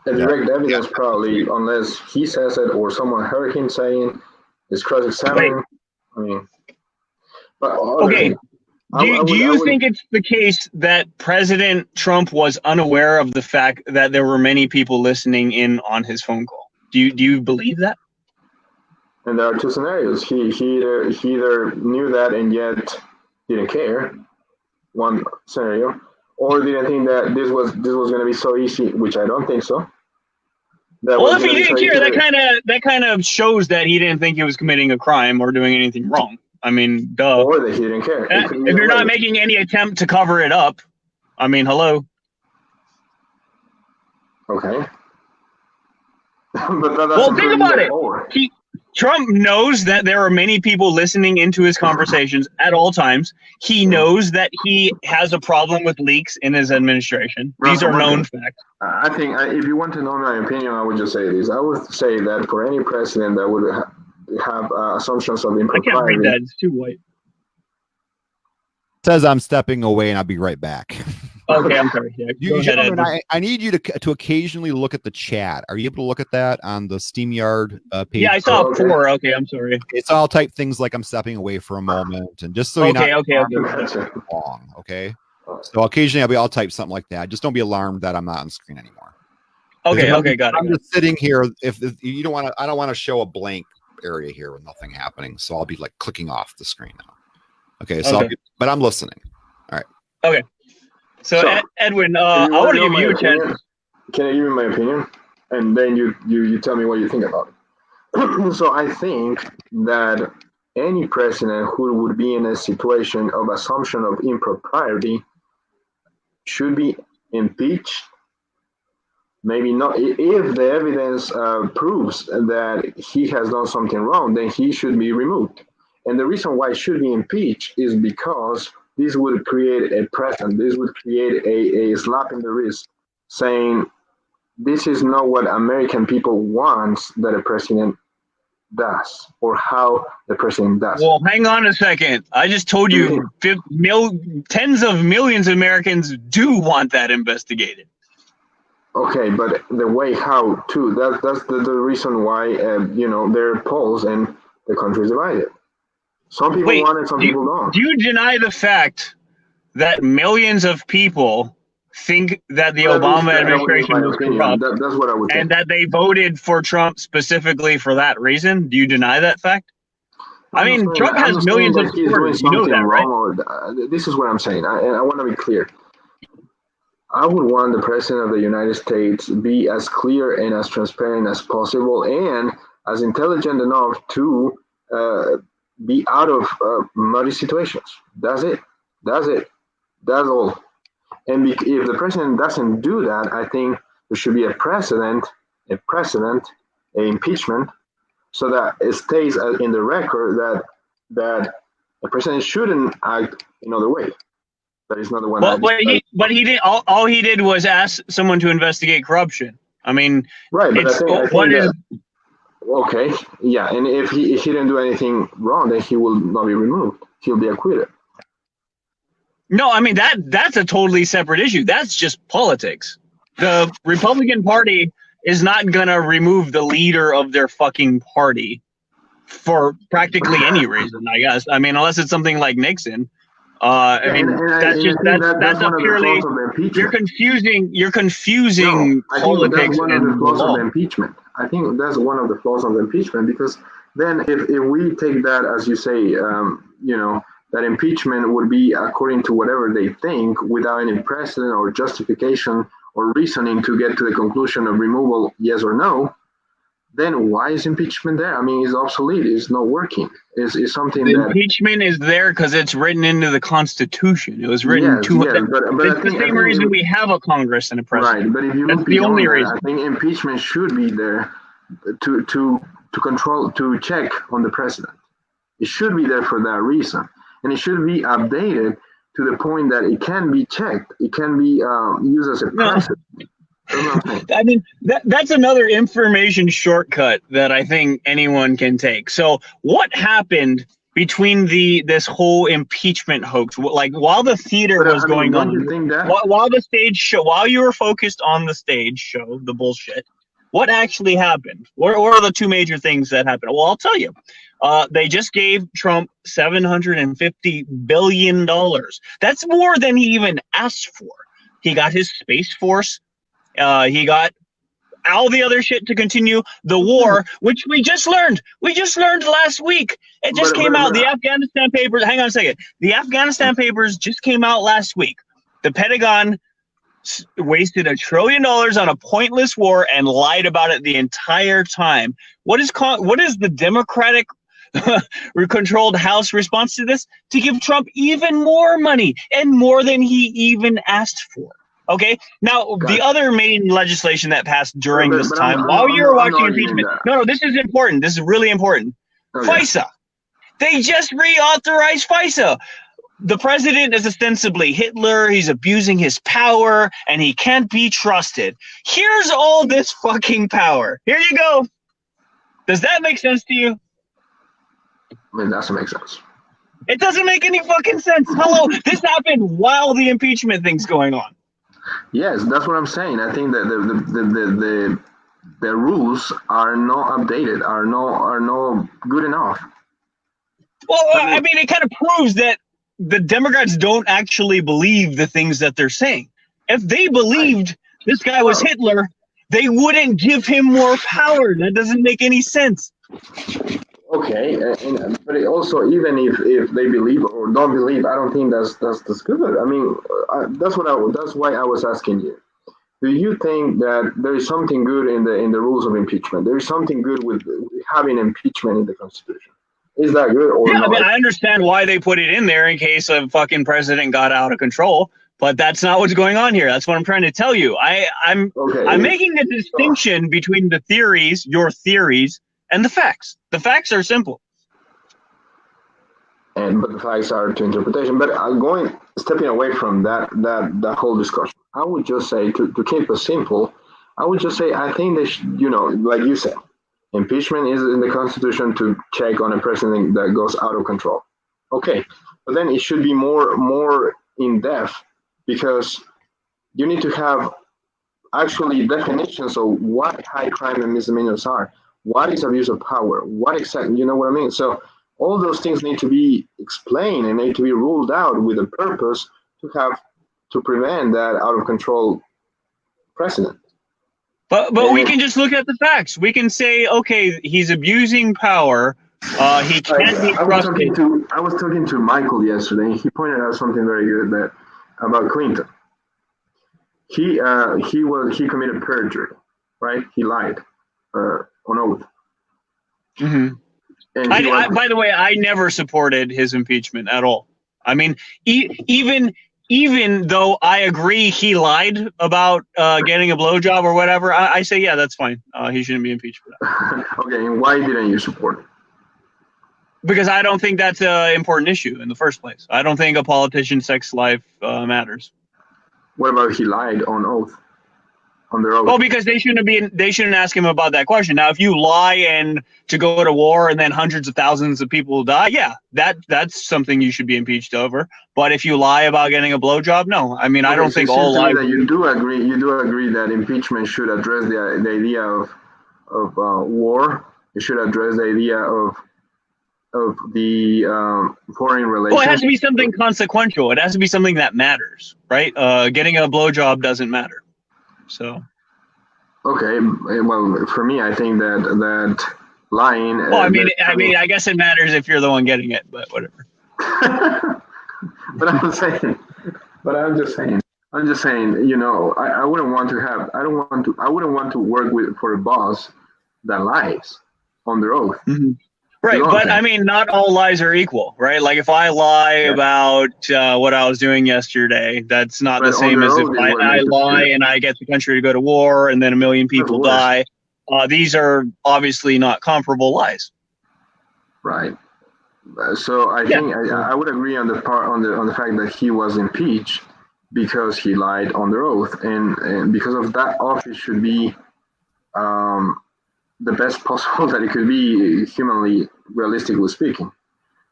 The direct evidence probably, unless he says it or someone heard him saying, is cross-examining. Do you think it's the case that President Trump was unaware of the fact that there were many people listening in on his phone call? Do you believe that? And there are two scenarios. He either knew that and yet didn't care. One scenario, or didn't think that this was going to be so easy, which I don't think so. Well, if he didn't care, that kind of shows that he didn't think he was committing a crime or doing anything wrong. I mean, duh. Or that he didn't care. If you're not making any attempt to cover it up, I mean, hello. Okay. But well, think about it. Trump knows that there are many people listening into his conversations at all times. He knows that he has a problem with leaks in his administration. These are known facts. I think if you want to know my opinion, I would just say this. I would say that for any president that would have assumptions of impropriety. I can't read that. It's too white. Says I'm stepping away and I'll be right back. Okay, I'm sorry. Yeah, I need you to occasionally look at the chat. Are you able to look at that on the SteamYard page? Yeah, I saw 4. Okay, I'm sorry. It's all type things like I'm stepping away for a moment, and just so you're not long. Okay. So occasionally I'll type something like that. Just don't be alarmed that I'm not on screen anymore. Okay, got it. I'm just sitting here. If you don't want to, I don't want to show a blank area here with nothing happening. So I'll be like clicking off the screen now. Okay. So, but I'm listening. All right. Okay. So Edwin, I want to give you a chance. Can I give you my opinion? And then you tell me what you think about it. So I think that any president who would be in a situation of assumption of impropriety should be impeached. Maybe not. If the evidence proves that he has done something wrong, then he should be removed. And the reason why he should be impeached is because this would create a precedent. This would create a slap in the wrist saying, this is not what American people want that a president does, or how the president does. Well, hang on a second. I just told you tens of millions of Americans do want that investigated. Okay, but the way how to, that's the reason why, there are polls and the country is divided. Some people want it, some people don't. Do you deny the fact that millions of people think that the Obama administration was corrupt, that's what I would think, and that they voted for Trump specifically for that reason? Do you deny that fact? I mean, Trump has millions of supporters. You know that, right? This is what I'm saying, and I want to be clear. I would want the president of the United States be as clear and as transparent as possible, and as intelligent enough to be out of muddy situations. That's it. That's all. And if the president doesn't do that, I think there should be a precedent, an impeachment, so that it stays in the record that the president shouldn't act another way. That is not the one. But he did. All he did was ask someone to investigate corruption. I mean, right? But I think okay, yeah. And if he didn't do anything wrong, then he will not be removed. He'll be acquitted. No, I mean that's a totally separate issue. That's just politics. The Republican Party is not gonna remove the leader of their fucking party for practically any reason, I guess. I mean, unless it's something like Nixon. That's a purely. You're confusing politics and flaws of the impeachment. I think that's one of the flaws of the impeachment, because then if we take that, as you say, that impeachment would be according to whatever they think without any precedent or justification or reasoning to get to the conclusion of removal, yes or no, then why is impeachment there? I mean, it's obsolete. It's not working. It's something that... Impeachment is there because it's written into the Constitution. It was written it's the same reason we have a Congress and a president. Right, but if you look the only reason. I think impeachment should be there to control, to check on the president. It should be there for that reason. And it should be updated to the point that it can be checked. It can be used as a precedent. I mean, that's another information shortcut that I think anyone can take. So what happened between this whole impeachment hoax? Like, while the theater was going on, while the stage show, while you were focused on the stage show, the bullshit, What actually happened? What are the two major things that happened? Well, I'll tell you. They just gave Trump $750 billion. That's more than he even asked for. He got his Space Force. He got all the other shit to continue the war, which we just learned. We just learned last week. It just came out. The Afghanistan papers. Hang on a second. The Afghanistan papers just came out last week. The Pentagon wasted $1 trillion on a pointless war and lied about it the entire time. What is the Democratic controlled House response to this? To give Trump even more money and more than he even asked for. Okay. Now, the other main legislation that passed during this time, while you were watching impeachment, no, this is important. This is really important. Okay. FISA. They just reauthorized FISA. The president is ostensibly Hitler. He's abusing his power, and he can't be trusted. Here's all this fucking power. Here you go. Does that make sense to you? It doesn't make sense. It doesn't make any fucking sense. Hello, this happened while the impeachment thing's going on. Yes, that's what I'm saying. I think that the rules are not updated, are not good enough. Well, I mean, it kind of proves that the Democrats don't actually believe the things that they're saying. If they believed this guy was Hitler, they wouldn't give him more power. That doesn't make any sense. Okay, but also, even if they believe or don't believe, I don't think that's good. I mean, that's why I was asking you. Do you think that there is something good in the rules of impeachment? There is something good with having impeachment in the Constitution. Is that good or not? I mean, I understand why they put it in there in case a fucking president got out of control, but that's not what's going on here. That's what I'm trying to tell you. I'm making a distinction between the theories, your theories, and the facts. The facts are simple. But the facts are to interpretation. But stepping away from that whole discussion, I would just say, to keep it simple, I would just say, I think they should, like you said, impeachment is in the Constitution to check on a president that goes out of control. Okay, but then it should be more in depth, because you need to have actually definitions of what high crime and misdemeanors are. What is abuse of power? What exactly, you know what I mean? So all those things need to be explained and need to be ruled out with a purpose to prevent that out of control precedent. But we can just look at the facts. We can say, okay, he's abusing power. He can't be trusted. I was talking to Michael yesterday. He pointed out something very good about Clinton. He committed perjury, right? He lied on oath. Mm-hmm. And by the way, I never supported his impeachment at all. I mean, even though I agree he lied about getting a blowjob or whatever, I say, yeah, that's fine. He shouldn't be impeached for that. Okay, and why didn't you support it? Because I don't think that's an important issue in the first place. I don't think a politician's sex life matters. What about he lied on oath? On their oath? Well, because they shouldn't ask him about that question. Now, if you lie and to go to war and then hundreds of thousands of people die, yeah, that's something you should be impeached over. But if you lie about getting a blowjob, no. I mean, I don't think all lies. You do agree that impeachment should address the idea of war. It should address the idea of the foreign relations. Well, it has to be something consequential. It has to be something that matters, right? Getting a blowjob doesn't matter. So. Okay, well, for me, I think that lying. Well, I mean, I guess it matters if you're the one getting it, but whatever. But I'm just saying. I wouldn't want to have. I wouldn't want to work for a boss that lies on their oath. Mm-hmm. Right, but I mean, not all lies are equal, right? Like if I lie about what I was doing yesterday, that's not the same as if I lie and I get the country to go to war and then 1 million people die. These are obviously not comparable lies. Right. So I think I would agree on the fact that he was impeached because he lied on the oath, and because of that, office should be the best possible that it could be, humanly, realistically speaking.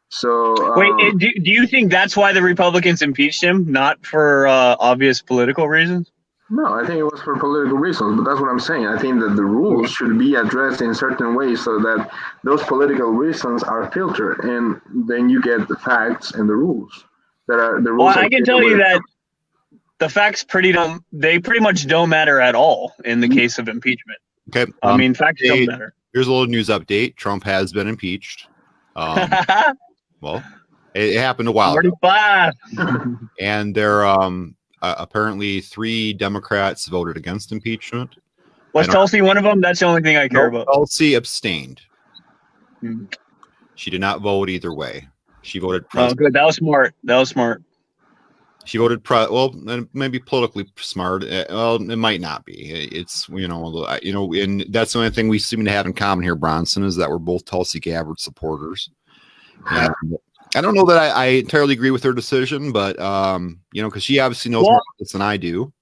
So wait, do you think that's why the Republicans impeached him, not for obvious political reasons? No, I think it was for political reasons, but that's what I'm saying. I think that the rules should be addressed in certain ways so that those political reasons are filtered, and then you get the facts and the rules that are the rules. Well, I can tell you that the facts pretty much don't matter at all in the case of impeachment. Okay. I mean, facts don't matter. Here's a little news update. Trump has been impeached. Well, it happened a while ago. And there apparently 3 Democrats voted against impeachment. Was Tulsi one of them? That's the only thing I care about. Tulsi abstained. She did not vote either way. She voted president. Oh, good. That was smart. That was smart. She voted well, maybe politically smart. Well, it might not be. It's and that's the only thing we seem to have in common here, Bronson, is that we're both Tulsi Gabbard supporters. And I don't know that I entirely agree with her decision, but because she obviously knows more about this than I do.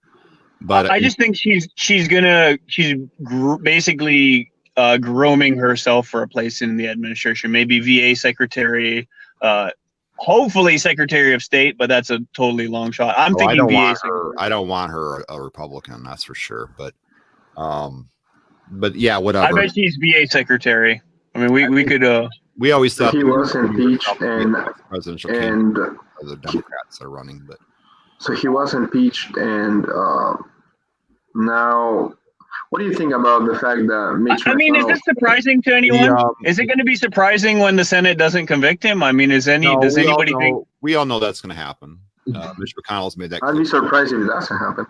But I just think she's basically grooming herself for a place in the administration, maybe VA secretary. Hopefully Secretary of State, but that's a totally long shot. I'm thinking VA secretary. I don't want her a Republican, that's for sure. But yeah, whatever. I bet she's VA secretary. I mean, we could. We always thought he was impeached, and presidential the Democrats that are running, but so he was impeached, and now. What do you think about the fact that Mitch McConnell, is this surprising to anyone? Is it going to be surprising when the Senate doesn't convict him? I mean, does anybody think? We all know that's going to happen. Mitch McConnell's made that clear. I'd be surprised if it doesn't happen.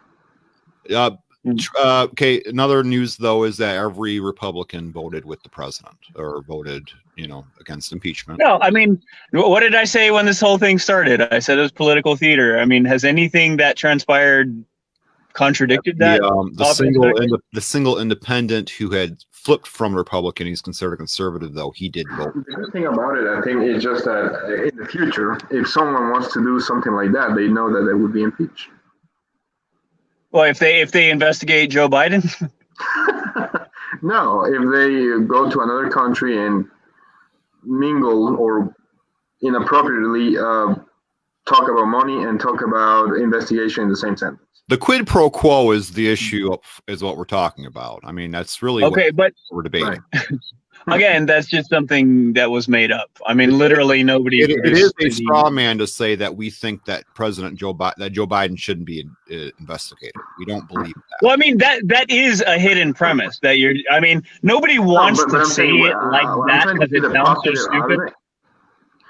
Okay, another news, though, is that every Republican voted with the president or voted, against impeachment. No, I mean, what did I say when this whole thing started? I said it was political theater. I mean, has anything that transpired contradicted that? The single independent who had flipped from Republican, he's considered a conservative, though he did vote. The good thing about it, I think, is just that in the future, if someone wants to do something like that, they know that they would be impeached. Well, if they investigate Joe Biden? No, if they go to another country and mingle or inappropriately talk about money and talk about investigation in the same sentence. The quid pro quo is the issue, is what we're talking about. I mean, that's really what we're debating. Right. Again, that's just something that was made up. I mean, literally nobody. It is a straw man to say that we think that Joe Biden shouldn't be investigated. We don't believe that. Well, I mean that is a hidden premise that you're. I mean, nobody wants to say it like that because it sounds so stupid.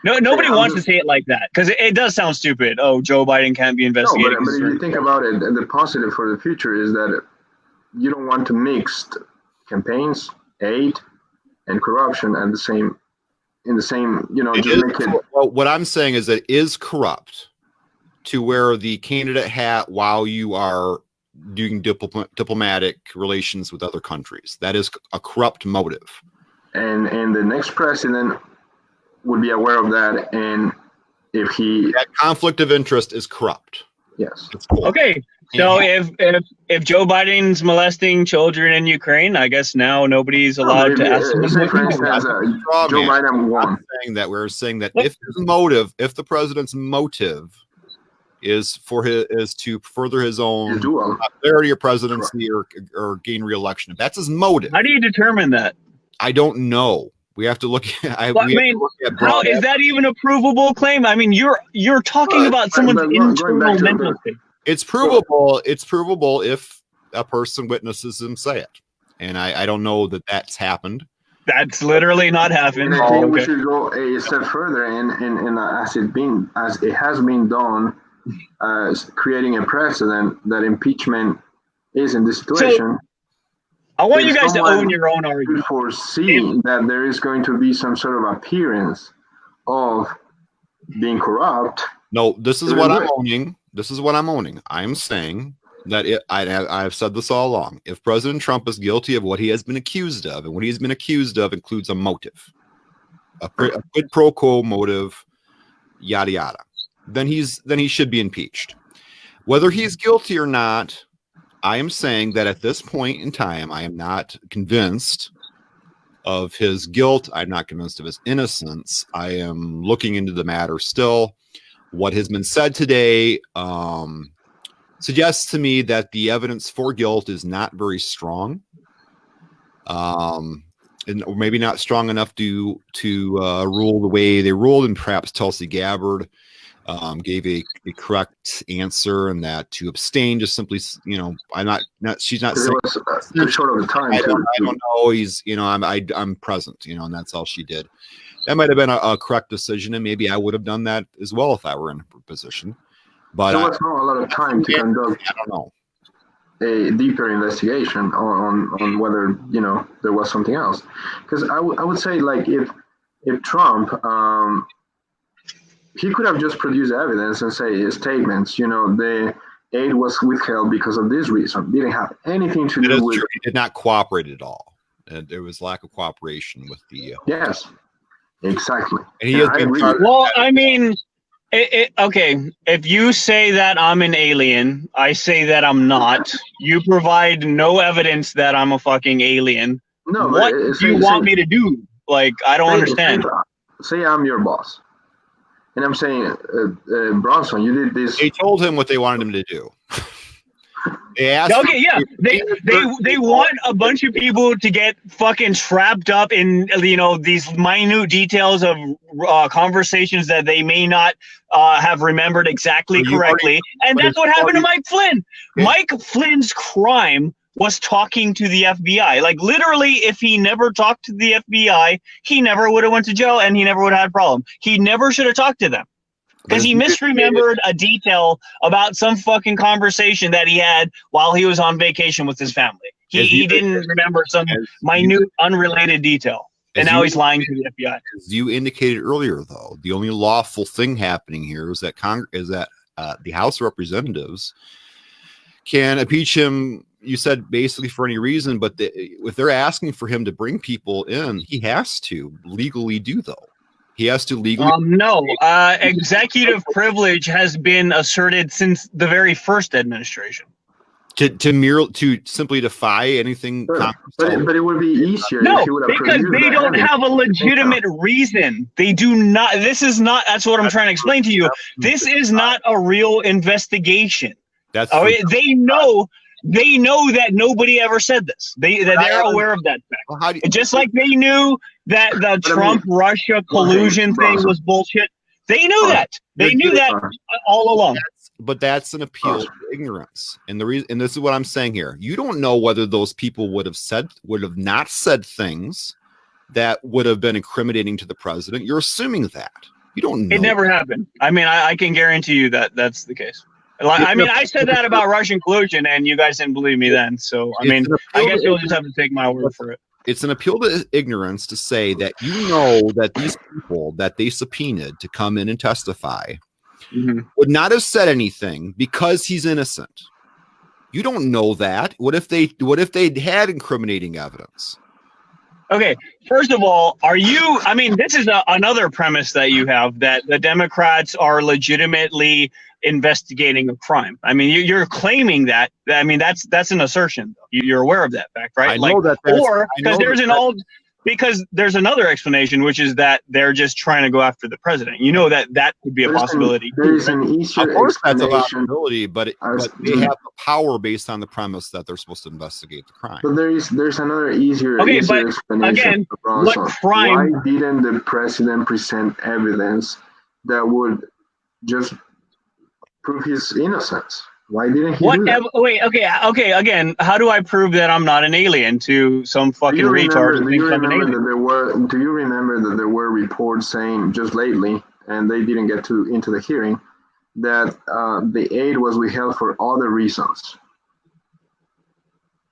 No, nobody wants to say it like that because it does sound stupid. Oh, Joe Biden can't be investigated. No, but if you think about it, the positive for the future is that you don't want to mix campaigns, aid, and corruption in the same. Well, what I'm saying is that it is corrupt to wear the candidate hat while you are doing diplomatic relations with other countries. That is a corrupt motive. And the next president would be aware of that, and if that conflict of interest is corrupt. Yes. Okay. So if Joe Biden's molesting children in Ukraine, I guess now nobody's allowed to ask him. Joe Biden won. We're saying that if the president's motive is to further his own popularity or presidency or gain re-election, if that's his motive. How do you determine that? I don't know. We have to look at. How is that even a provable claim? I mean, you're talking about someone's internal mental state. It's provable. It's provable if a person witnesses him say it, and I don't know that that's happened. That's literally not happened. And I think we should go a step further, and as it has been done, creating a precedent that impeachment is in this situation. I want you guys to own your own argument. Foresee that there is going to be some sort of appearance of being corrupt. No, this is what I'm owning. This is what I'm owning. I'm saying that I've said this all along. If President Trump is guilty of what he has been accused of, and what he's been accused of includes a motive, a quid pro quo motive, yada yada, then he should be impeached. Whether he's guilty or not, I am saying that at this point in time, I am not convinced of his guilt. I'm not convinced of his innocence. I am looking into the matter still. What has been said today suggests to me that the evidence for guilt is not very strong, and maybe not strong enough to rule the way they ruled. And perhaps Tulsi Gabbard gave a correct answer, and that to abstain just simply, she's not saying too short of the time. I don't know. I'm present, and that's all she did. That might have been a correct decision, and maybe I would have done that as well if I were in her position. But there was not a lot of time to conduct, I don't know, a deeper investigation on whether there was something else. Because I would say, like, if Trump, he could have just produced evidence and say statements. The aid was withheld because of this reason. Didn't have anything to do with. True. He did not cooperate at all. And there was lack of cooperation with the. Yes, exactly. And he has been okay, if you say that I'm an alien, I say that I'm not. You provide no evidence that I'm a fucking alien. No, what do you want me to do? Like, I don't understand. Say I'm your boss, and I'm saying, Bronson, you did this. They told him what they wanted him to do. They asked they want a bunch of people to get fucking trapped up in these minute details of conversations that they may not have remembered exactly correctly, and that's what happened to Mike Flynn. Mike Flynn's crime was talking to the FBI. Like, literally, if he never talked to the FBI, he never would have went to jail, and he never would have had a problem. He never should have talked to them. Because he misremembered a detail about some fucking conversation that he had while he was on vacation with his family. He didn't remember some minute, unrelated detail. And now he's lying to the FBI. As you indicated earlier, though, the only lawful thing happening here is that the House of Representatives can impeach him. You said basically for any reason, but if they're asking for him to bring people in, he has to legally do though. He has to legally. No, executive privilege has been asserted since the very first administration. To simply defy anything. But it would be easier. No, if you would have because they don't have a legitimate reason. They do not. This is not. That's what I'm trying to explain to you. This is not a real investigation. They know. They know that nobody ever said this. They're aware of that fact. Just like they knew that the Trump-Russia collusion thing was bullshit. They knew that. They knew that all along. But that's an appeal to ignorance. And the reason, and this is what I'm saying here. You don't know whether those people would have not said things that would have been incriminating to the president. You're assuming that. You don't know. It never happened. I mean, I can guarantee you that that's the case. I mean, I said that about Russian collusion, and you guys didn't believe me then. So, I mean, I guess you'll just have to take my word for it. It's an appeal to ignorance to say that you know that these people that they subpoenaed to come in and testify would not have said anything because he's innocent. You don't know that. What if they had incriminating evidence? Okay, first of all, I mean, this is another premise that you have, that the Democrats are legitimately investigating a crime. I mean, you're claiming that. I mean, that's an assertion. You're aware of that fact, right? I know that. Or because there's another explanation, which is that they're just trying to go after the president. You know that could be a possibility. There's an easier of course, that's a possibility, but they have the power based on the premise that they're supposed to investigate the crime. But there's another easier but explanation. Again, what crime? Why didn't the president present evidence that would just prove his innocence? Why didn't he do that? Wait, okay. Again, how do I prove that I'm not an alien to some fucking retard? Do you remember that there were reports saying just lately, and they didn't get into the hearing, that the aid was withheld for other reasons?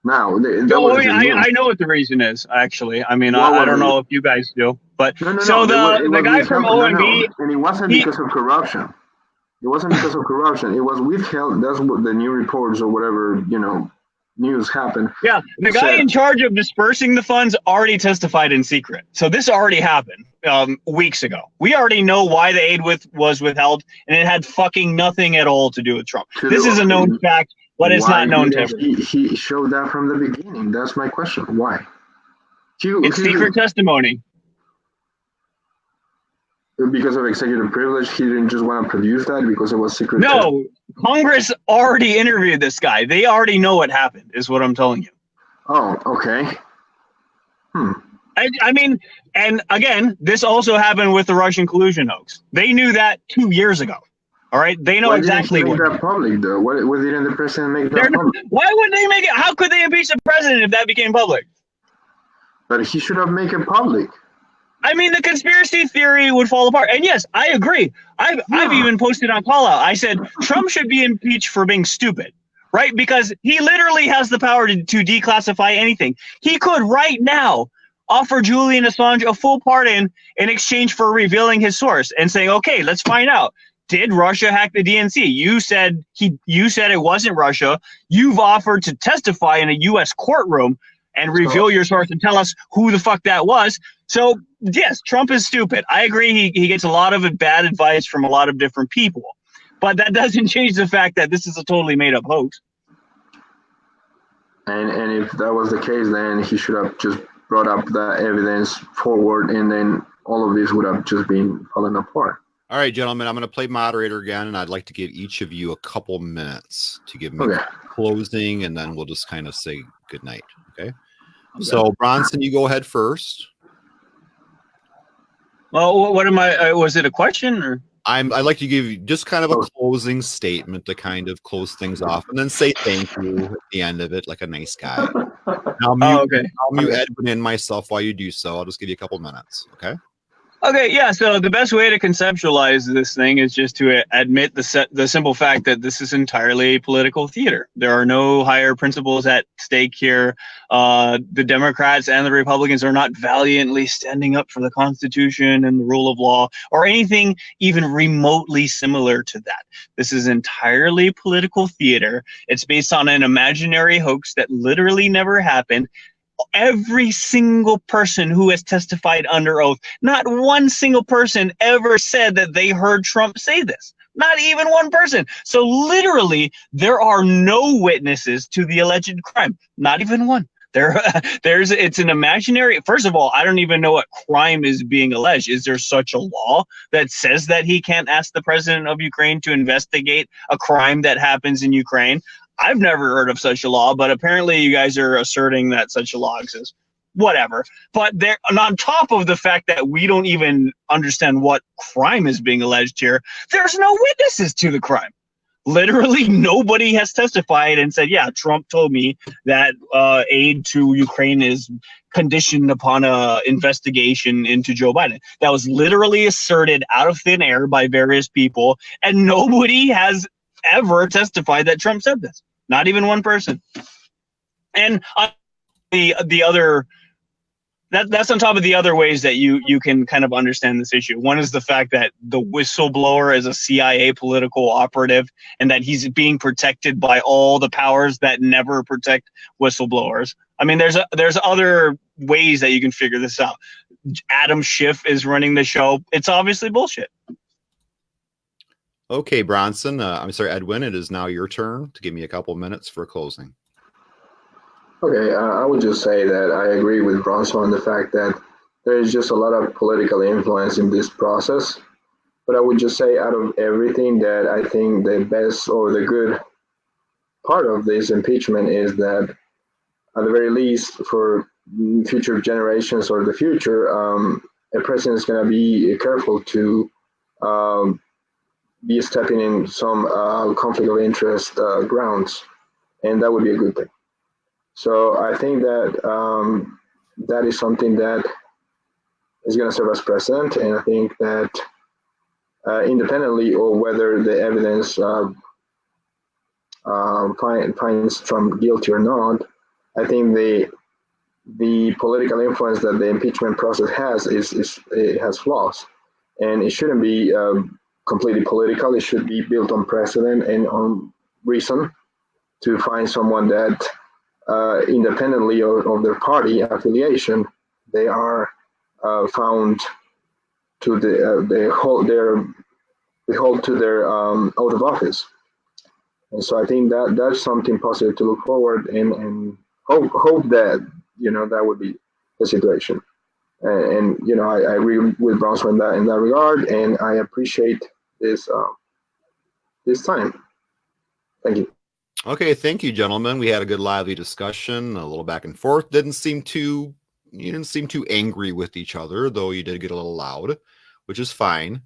Now, I know what the reason is. Actually, I mean, I don't know if you guys do, but the guy from OMB, and it wasn't because of corruption. It wasn't because of corruption. It was withheld. That's what the new reports or whatever, news happened. Yeah, the guy in charge of dispersing the funds already testified in secret. So this already happened weeks ago. We already know why the aid was withheld, and it had fucking nothing at all to do with Trump. This is a known fact, but it's not known to everyone. He showed that from the beginning. That's my question. Why? It's secret testimony. Because of executive privilege, he didn't just want to produce that because it was secret. No, Congress already interviewed this guy. They already know what happened, is what I'm telling you. Oh, okay. I mean, and again, this also happened with the Russian collusion hoax. They knew that 2 years ago. All right, they know exactly what. Why didn't he make that public, though? Why didn't the president make that public? Why would they make it? How could they impeach the president if that became public? But he should have made it public. I mean, the conspiracy theory would fall apart. And yes, I agree. I've even posted on Call Out. I said Trump should be impeached for being stupid, right? Because he literally has the power to declassify anything. He could right now offer Julian Assange a full pardon in exchange for revealing his source and saying, okay, let's find out. Did Russia hack the DNC? You said it wasn't Russia. You've offered to testify in a U.S. courtroom and reveal your source and tell us who the fuck that was. So, yes, Trump is stupid. I agree he gets a lot of bad advice from a lot of different people. But that doesn't change the fact that this is a totally made-up hoax. And if that was the case, then he should have just brought up the evidence forward, and then all of this would have just been falling apart. All right, gentlemen, I'm going to play moderator again, and I'd like to give each of you a couple minutes to give me closing, and then we'll just kind of say goodnight, okay? So, Bronson, you go ahead first. Well, what am I? Was it a question or? I'd like to give you just kind of a closing statement to kind of close things off, and then say thank you at the end of it, like a nice guy. I'll mute Edwin and myself while you do so. I'll just give you a couple minutes, okay? Okay, yeah, so the best way to conceptualize this thing is just to admit the simple fact that this is entirely political theater. There are no higher principles at stake here. The Democrats and the Republicans are not valiantly standing up for the Constitution and the rule of law or anything even remotely similar to that. This is entirely political theater. It's based on an imaginary hoax that literally never happened. Every single person who has testified under oath, not one single person ever said that they heard Trump say this. Not even one person. So literally, there are no witnesses to the alleged crime. Not even one. It's an imaginary. First of all, I don't even know what crime is being alleged. Is there such a law that says that he can't ask the president of Ukraine to investigate a crime that happens in Ukraine? I've never heard of such a law, but apparently you guys are asserting that such a law exists. Whatever. But on top of the fact that we don't even understand what crime is being alleged here, there's no witnesses to the crime. Literally nobody has testified and said, yeah, Trump told me that aid to Ukraine is conditioned upon an investigation into Joe Biden. That was literally asserted out of thin air by various people, and nobody has ever testified that Trump said this. Not even one person. And the other, that's on top of the other ways that you can kind of understand this issue. One is the fact that the whistleblower is a CIA political operative and that he's being protected by all the powers that never protect whistleblowers. I mean, there's other ways that you can figure this out. Adam Schiff is running the show. It's obviously bullshit. Okay, Bronson. I'm sorry, Edwin. It is now your turn to give me a couple minutes for closing. Okay, I would just say that I agree with Bronson on the fact that there is just a lot of political influence in this process. But I would just say out of everything that I think the best or the good part of this impeachment is that at the very least for future generations or the future, a president is going to be careful to be stepping in some conflict of interest grounds, and that would be a good thing. So I think that that is something that is going to serve as precedent, and I think that independently or whether the evidence finds Trump guilty or not, I think the political influence that the impeachment process has it has flaws, and it shouldn't be completely political. It should be built on precedent and on reason to find someone that independently of their party affiliation, they are found to they hold to their oath of office. And so I think that that's something positive to look forward and hope that that would be the situation. And you know, I agree with Bronson in that regard, and I appreciate this this time. Thank you. Okay, thank you, gentlemen. We had a good lively discussion, a little back and forth. You didn't seem too angry with each other, though you did get a little loud, which is fine.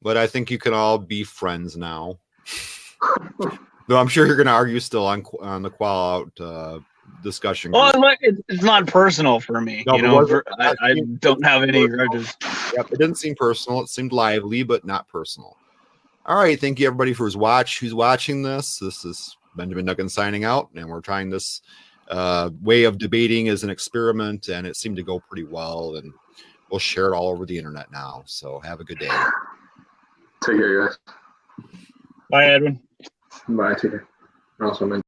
But I think you can all be friends now. Though I'm sure you're going to argue still on the qual out discussion. Well, it's not personal for me. No, you know, I don't have any grudges. Yep, it didn't seem personal. It seemed lively, but not personal. All right, thank you everybody for who's watching this. This is Benjamin Duncan signing out, and we're trying this way of debating as an experiment, and it seemed to go pretty well, and we'll share it all over the internet now. So have a good day. Take care, guys. Bye, Edwin. Bye, take care. Also,